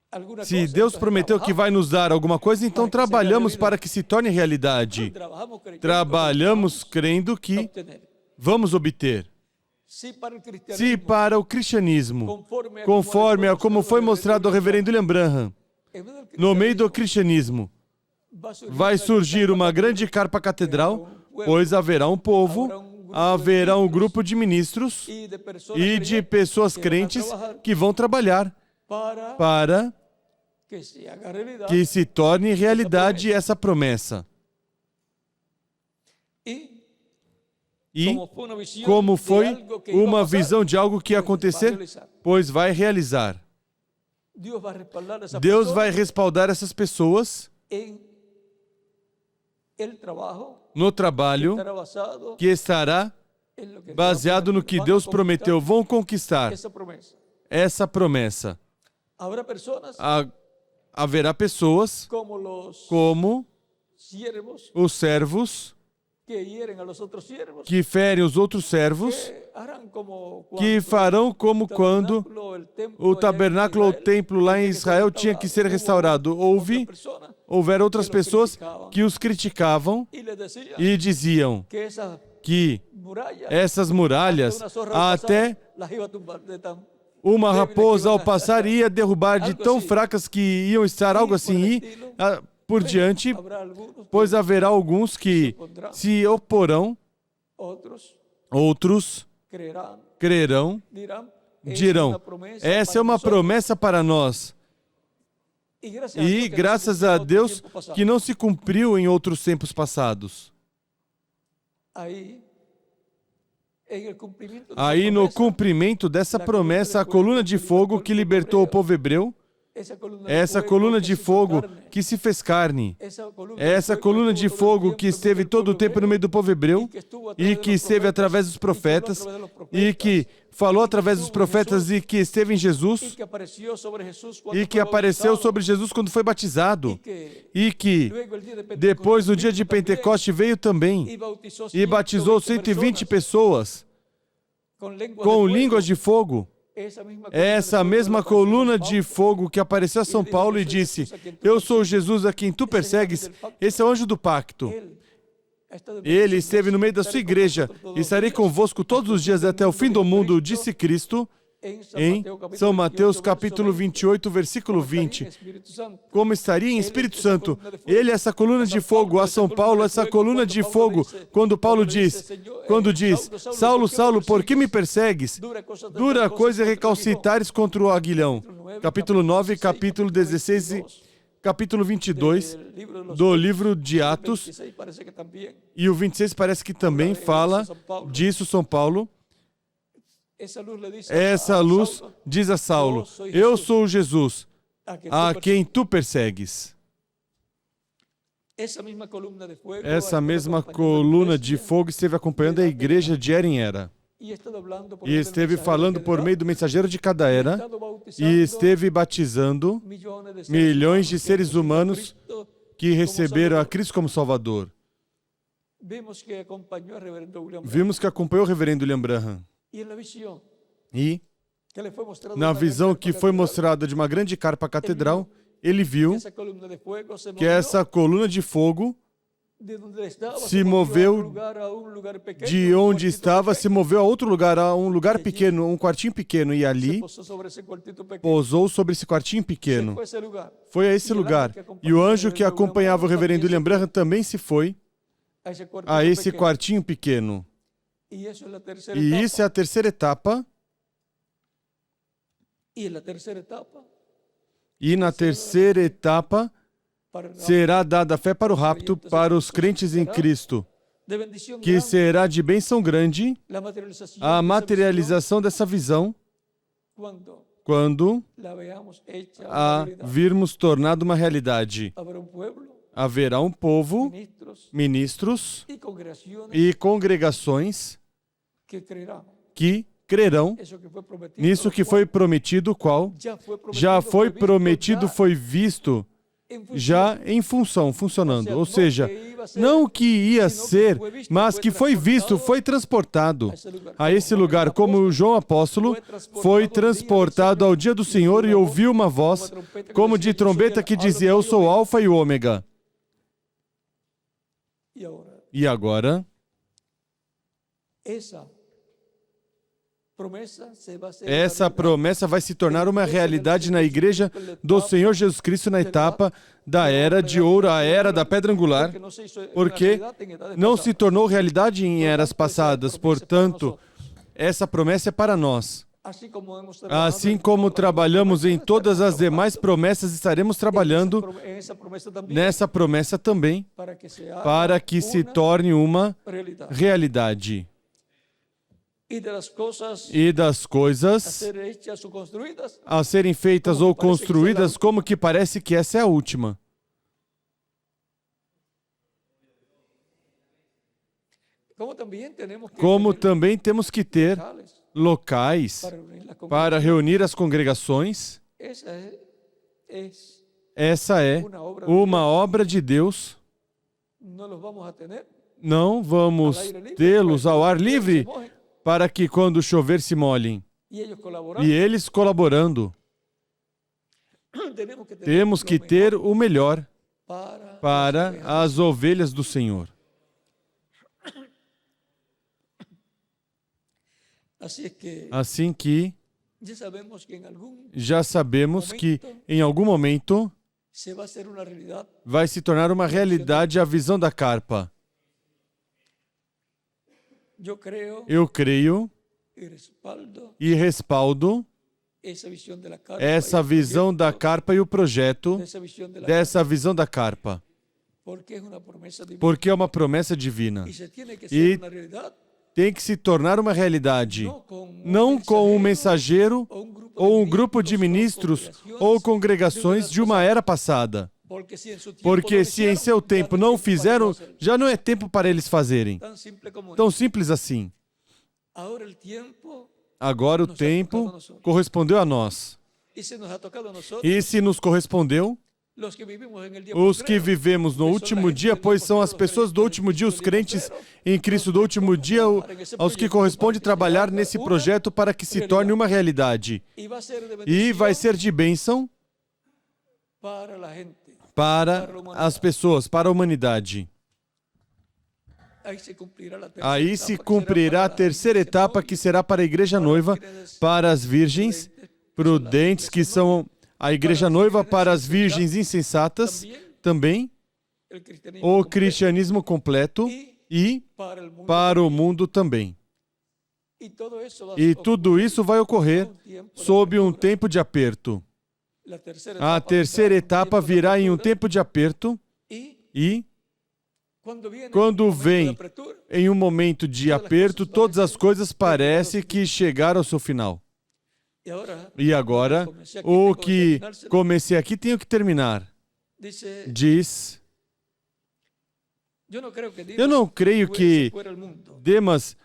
alguna Se cosa, Deus entonces prometeu que vai nos dar alguma coisa, então trabalhamos para que se torne realidade. trabajamos creyendo Trabalhamos que crendo que vamos a obtener. vamos obter. Si para el cristianismo, Se para o cristianismo, conforme conforme a como foi mostrado ao reverendo William Branham, en vez del no meio do cristianismo, cristianismo, vai surgir uma grande carpa catedral, pois haverá um povo, haverá um grupo de ministros y de personas e de creyentes pessoas que van a crentes trabajar que vão trabalhar para que se haga realidad que se torne realidade essa promessa. y E, como fue una visión como de foi algo que iba a uma pasar, visão de algo que ia pues va a acontecer, realizar. pois vai realizar. Dios va a respaldar a esa Deus persona vai respaldar essas pessoas en el trabajo no trabalho estará basado que estará en lo que Dios baseado no que van a Deus conquistar prometeu. Vão conquistar esa promesa. essa promessa. Habrá personas Haverá pessoas como los como siervos os servos que hieren a los otros siervos, que ferem os outros servos, que harán como que farão como quando o tabernáculo ou o templo lá em Israel tinha que ser restaurado. Houveram outras pessoas que os criticavam y les decía e diziam que esa que muralla essas muralhas, una zorra al até pasar, las iba a tumbar de tan uma raposa ao passar ia derrubar de tão fracas que iam estar, algo assim, e por diante, habrá algunos pois haverá alguns que se oporão, outros creerán, crerão, dirão, essa é uma promessa para nós. E graças a Deus que não se cumpriu em outros tempos passados. Aí no cumprimento dessa promessa, a coluna de fogo que libertou o povo hebreu, essa coluna de fogo que se fez carne, essa coluna de fogo que esteve todo o tempo no meio do povo hebreu e que esteve através dos profetas e que falou através dos profetas e que esteve em Jesus e que apareceu sobre Jesus quando foi batizado e que depois no dia de Pentecoste veio também e batizou 120 pessoas com línguas de fogo. Essa mesma coluna de fogo que apareceu a São Paulo e disse: eu sou Jesus a quem tu persegues, esse é o anjo do pacto. Ele esteve no meio da sua igreja. Estarei convosco todos os dias até o fim do mundo, disse Cristo, em São Mateus capítulo 28, versículo 20. Como estaria em Espírito Santo? Ele, essa coluna de fogo, a São Paulo, essa coluna de fogo, quando diz, Saulo, Saulo, por que me persegues? Dura coisa é recalcitares contra o aguilhão. Capítulo 9, capítulo 16 e capítulo 22 do livro de Atos. E o 26 parece que também fala disso, São Paulo. Essa luz diz a Saulo, eu sou Jesus, a quem tu persegues. Essa mesma coluna de fogo esteve acompanhando a igreja de Era em Era. E esteve falando por meio do mensageiro de cada era e esteve batizando milhões de seres humanos que receberam a Cristo como Salvador. Vimos que acompanhou o reverendo William Branham. E, na visão que foi mostrada de uma grande carpa catedral, ele viu que essa coluna de fogo se moveu de onde estava, se moveu a outro lugar, a um lugar pequeno, um quartinho pequeno, e ali pousou sobre esse quartinho pequeno. Foi a esse lugar. E o anjo que acompanhava o reverendo William Branham também se foi a esse quartinho pequeno. E isso é a terceira etapa Y en la tercera etapa, E na terceira etapa, para el será dada a fé para o rapto para os crentes em Cristo, de bendición que grande, será de bênção grande la materialización a de esa visión, materialização dessa visão cuando quando la veamos hecha una a realidad. virmos tornado uma realidade. Habrá un pueblo, Haverá um povo, ministros ministros y congregaciones e congregações que creerán. que crerão Eso que fue prometido, nisso que foi prometido, o qual já foi prometido, foi visto, já em função, funcionando. Ou seja, não o que ia ser, mas que foi visto, foi transportado a esse lugar, como o João Apóstolo foi transportado ao dia do Senhor e ouviu uma voz como de trombeta que dizia: eu sou o Alfa e o Ômega. E agora, essa promessa vai se tornar uma realidade na igreja do Senhor Jesus Cristo na etapa da era de ouro, a era da pedra angular, porque não se tornou realidade em eras passadas. Portanto, essa promessa é para nós. Assim como trabalhamos em todas as demais promessas, estaremos trabalhando nessa promessa também, para que se torne uma realidade. E das coisas a serem feitas ou construídas, como que parece que essa é a última. Como também temos que ter locais para reunir as congregações. Essa é uma obra de Deus. Não vamos tê-los ao ar livre, para que quando chover se molhem. E eles colaborando. Temos que ter o melhor para as ovelhas do Senhor. Assim que já sabemos que em algum momento vai se tornar uma realidade a visão da carpa. Eu creio e respaldo essa visão da carpa e o projeto dessa visão da carpa, porque é uma promessa divina e tem que se tornar uma realidade, não com um mensageiro ou um grupo de ministros ou congregações de uma era passada. Porque se em seu tempo não fizeram, já não é tempo para eles fazerem. Tão simples assim. Agora o tempo correspondeu a nós. E se nos correspondeu, os que vivemos no último dia, pois são as pessoas do último dia, os crentes em Cristo do último dia, aos que corresponde trabalhar nesse projeto para que se torne uma realidade. E vai ser de bênção para as pessoas, para a humanidade. Aí se cumprirá a terceira etapa, que será para a igreja noiva, para as virgens prudentes, que são a igreja noiva, para as virgens insensatas, também o cristianismo completo e para o mundo também. E tudo isso vai ocorrer sob um tempo de aperto. A terceira etapa virá em um tempo de aperto e, quando vem em um momento de aperto, todas as coisas parecem que chegaram ao seu final. E agora, o que comecei aqui, tenho que terminar. Diz: eu não creio que Demas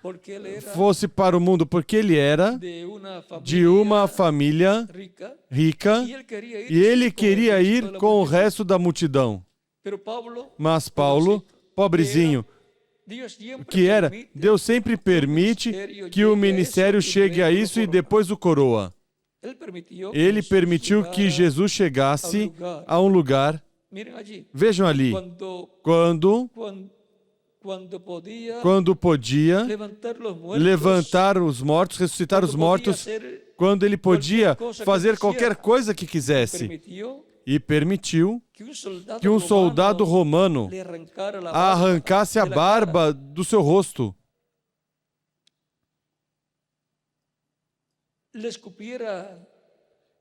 fosse para o mundo, porque ele era de uma família rica e ele queria ir com o resto da multidão. Mas Paulo, pobrezinho, que era, Deus sempre permite que o ministério chegue a isso e depois o coroa. Ele permitiu que Jesus chegasse a um lugar. Vejam ali, quando podia levantar os mortos, ressuscitar os mortos, quando ele podia fazer qualquer coisa que quisesse. E permitiu que um soldado romano arrancasse a barba do seu rosto,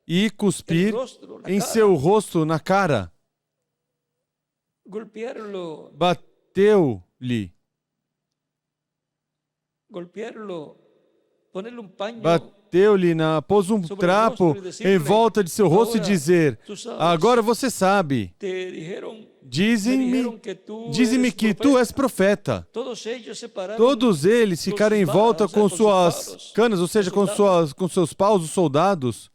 e cuspir el rostro, la em cara, seu rosto, na cara. golpearlo, Bateu-lhe. ponerle paño Bateu-lhe, pôs um sobre el trapo rostro y decirle, em volta de seu rosto e "Ahora, dizer: tú sabes, agora você sabe, me dijeron dizem-me que tu és profeta. Todos ellos se pararam Todos eles com ficaram suas em volta varas, com com seus suas paus, canas, ou seja, com seus paus, os soldados,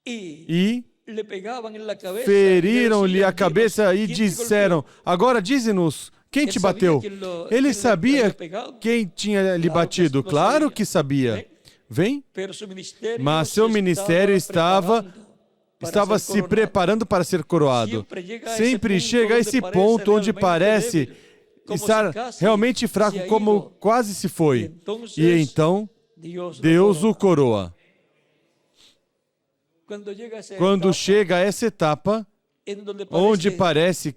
e le pegavam na cabeça, feriram-lhe a "Dinos, cabeça e ¿quién te disseram: golpeou?" agora dize-nos, quem Ele te sabia bateu? Ele sabia havia pegado. quem tinha lhe Claro que batido. lo Claro sabia. que sabia. Vem? Mas seu se ministério estava preparando se preparando para ser coroado. Sempre chega a esse ponto onde parece estar realmente fraco, como quase se foi. E então, Deus o coroa. Quando chega a essa etapa, onde parece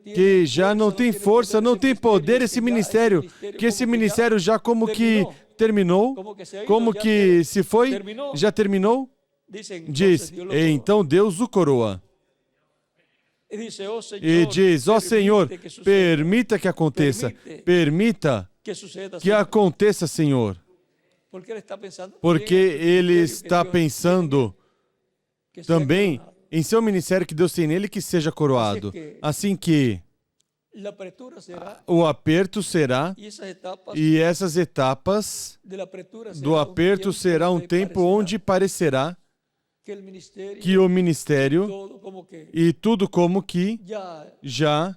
que já não tem força, não tem poder esse ministério, que esse ministério já como que terminou, como que se foi, já terminou, diz, então Deus o coroa. E diz, ó Senhor, permita que aconteça, permita que aconteça, Senhor. Porque ele está pensando também em seu ministério que Deus tem nele, que seja coroado. Assim que o aperto será, e essas etapas do aperto será um tempo onde parecerá que o ministério e tudo como que já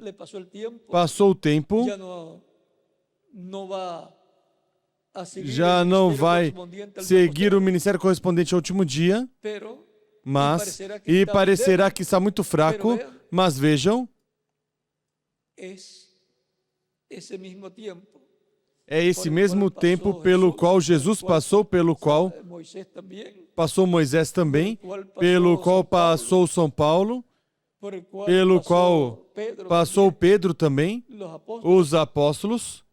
passou o tempo, já não vai seguir o ministério correspondente ao último dia, mas, e parecerá que está muito fraco, mas vejam, é esse mesmo tempo pelo qual Jesus passou, pelo qual passou Moisés também, pelo qual passou São Paulo, pelo qual passou Pedro também, os apóstolos,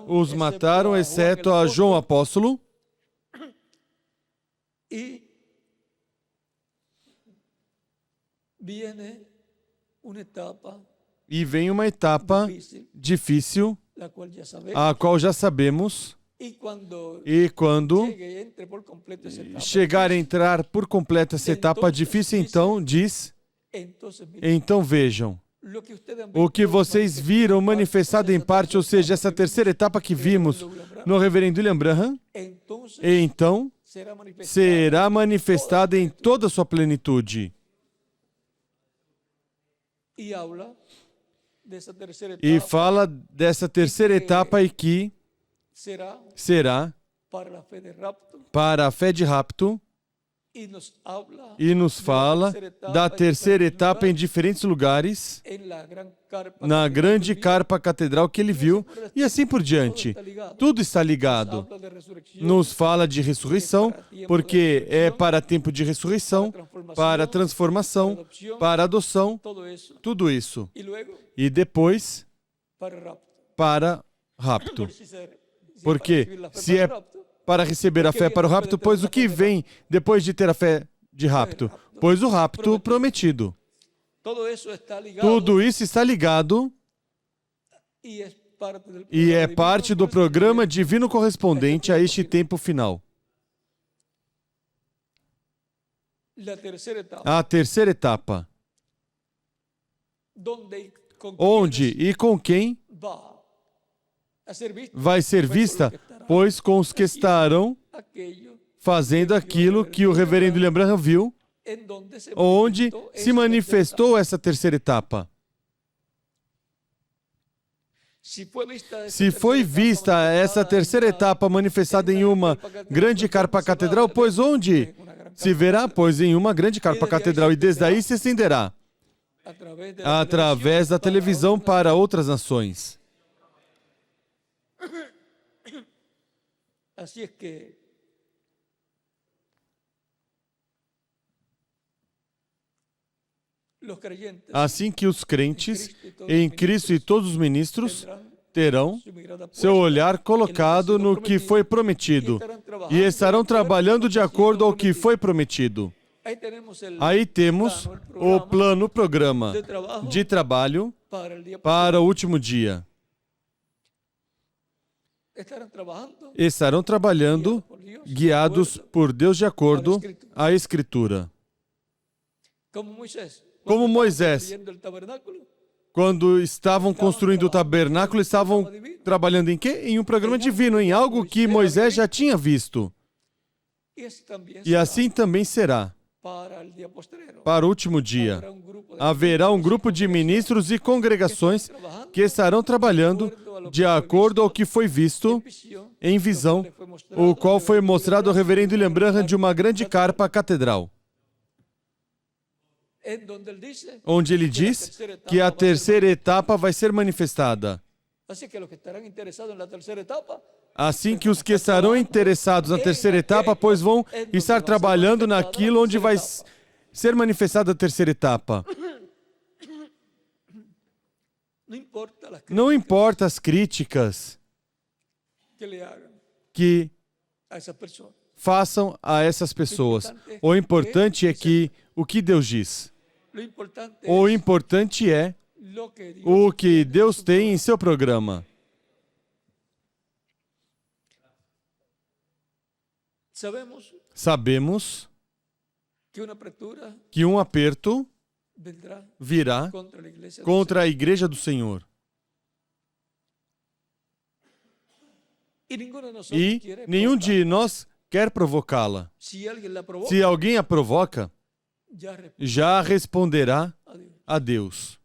os mataram, exceto a João apóstolo, e vem uma etapa difícil, a qual já sabemos, e quando chegar a entrar por completo essa etapa difícil, então diz, então vejam, o que vocês viram manifestado em parte, ou seja, essa terceira etapa que vimos no reverendo William Branham, então será manifestada em toda a sua plenitude. E fala dessa terceira etapa e que será para a fé de rapto, e nos fala da terceira etapa em diferentes lugares, na grande carpa catedral que ele viu, e assim por diante. Tudo está ligado. Nos fala de ressurreição, porque é para tempo de ressurreição, para transformação, para adoção, tudo isso. E depois, para rapto. Porque se é para receber a fé para o rapto, pois o que vem depois de ter a fé de rapto? Pois o rapto prometido. Tudo isso está ligado e é parte do programa divino correspondente a este tempo final. A terceira etapa. Onde e com quem vai ser vista? Pois com os que estarão fazendo aquilo que o reverendo William Branham viu, onde se manifestou essa terceira etapa. Se foi vista essa terceira etapa manifestada em uma grande carpa catedral, pois onde se verá? Pois em uma grande carpa catedral, e desde aí se estenderá através da televisão para outras nações. Assim que os crentes em Cristo e todos os ministros terão seu olhar colocado no que foi prometido e estarão trabalhando de acordo ao que foi prometido. Aí temos o plano, o programa de trabalho para o último dia. Estarão trabalhando guiados por Deus de acordo à Escritura. Como Moisés, quando estavam construindo o tabernáculo, estavam trabalhando em quê? Em um programa divino, em algo que Moisés já tinha visto. E assim também será para o último dia. Haverá um grupo de ministros e congregações que estarão trabalhando de acordo ao que foi visto em visão, o qual foi mostrado ao reverendo William Branham de uma grande carpa catedral, onde ele diz que a terceira etapa vai ser manifestada. Assim que os que estarão interessados na terceira etapa, pois vão estar trabalhando naquilo onde vai ser manifestada a terceira etapa. Não importa as críticas que façam a essas pessoas. O importante é que o que Deus diz. O importante é o que Deus tem em seu programa. Sabemos que um aperto virá contra a Igreja do Senhor. E nenhum de nós quer provocá-la. Se alguém a provoca, já responderá a Deus.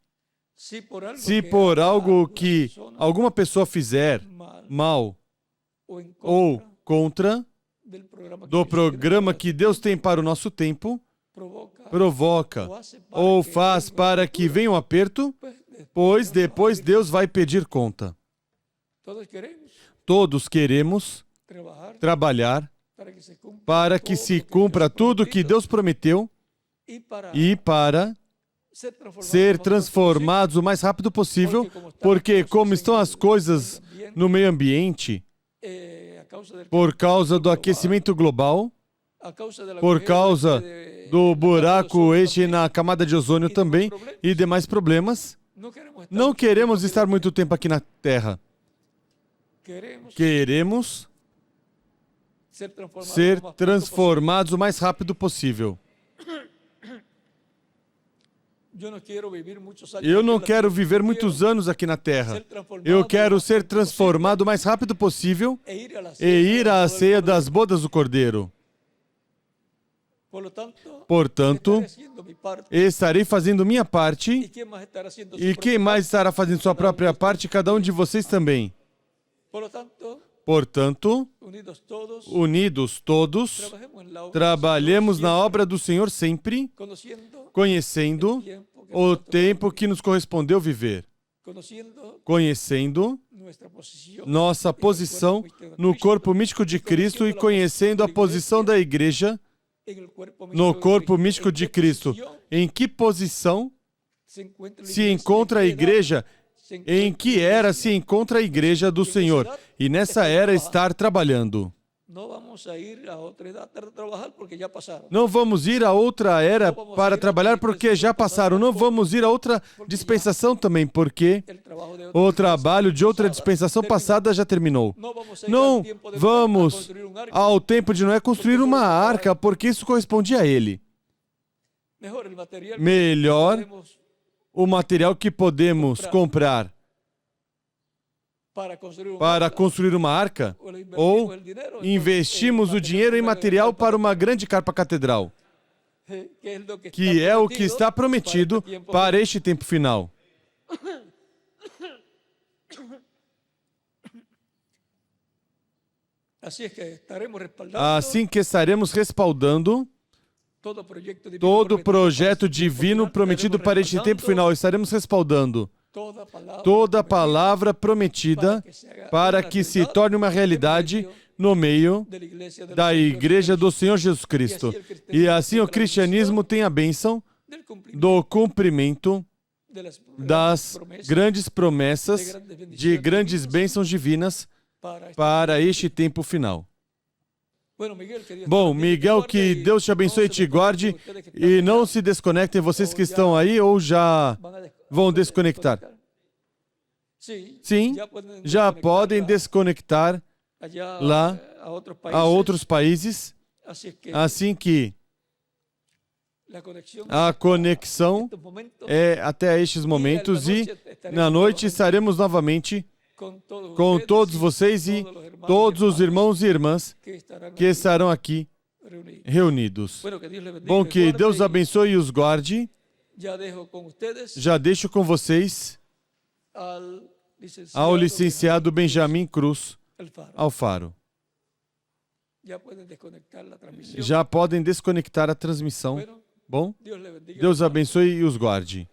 Se por algo que alguma pessoa fizer mal ou contra do programa que Deus tem para o nosso tempo, provoca ou faz para que venha um aperto, pois depois Deus vai pedir conta. Todos queremos trabalhar para que se cumpra tudo que Deus prometeu e para ser transformados o mais rápido possível, porque como estão as coisas no meio ambiente, por causa do aquecimento global, por causa do buraco na camada de ozônio também e demais problemas, não queremos estar muito tempo aqui na Terra. Queremos ser transformados o mais rápido possível. Eu não quero viver muitos anos aqui na Terra. Eu quero ser transformado o mais rápido possível e ir à ceia das bodas do Cordeiro. Portanto, estarei fazendo minha parte e quem mais estará fazendo sua própria parte? Cada um de vocês também. Portanto, unidos todos, trabalhemos na obra do Senhor sempre, conhecendo o tempo que nos correspondeu viver, conhecendo nossa posição no corpo místico de Cristo e conhecendo a posição da Igreja no corpo místico de Cristo. Em que posição se encontra a Igreja? Em que era se encontra a Igreja do Senhor? E nessa era estar trabalhando. Não vamos ir a outra era para trabalhar porque já passaram. Não vamos ir a outra dispensação também porque o trabalho de outra dispensação passada já terminou. Não vamos ao tempo de Noé construir uma arca porque isso correspondia a ele. Melhor o material que podemos comprar para construir uma arca, ou investimos o dinheiro em material para uma grande carpa catedral, que é o que está prometido para este tempo final. Assim que estaremos respaldando todo projeto divino prometido para este tempo final. Estaremos respaldando toda palavra prometida para que se torne uma realidade no meio da Igreja do Senhor Jesus Cristo. E assim o cristianismo tem a bênção do cumprimento das grandes promessas, de grandes bênçãos divinas para este tempo final. Bom, Miguel, que Deus te abençoe e te guarde, e não se desconectem vocês que estão aí ou já vão desconectar. Sim, já podem desconectar lá a outros países, assim que a conexão é até estes momentos, e na noite estaremos novamente com todos vocês e todos os irmãos e irmãs que estarão aqui reunidos. Bom, que Deus abençoe e os guarde. Já deixo com vocês ao licenciado Benjamin Cruz Alfaro. Já podem desconectar a transmissão. Bom, Deus abençoe e os guarde.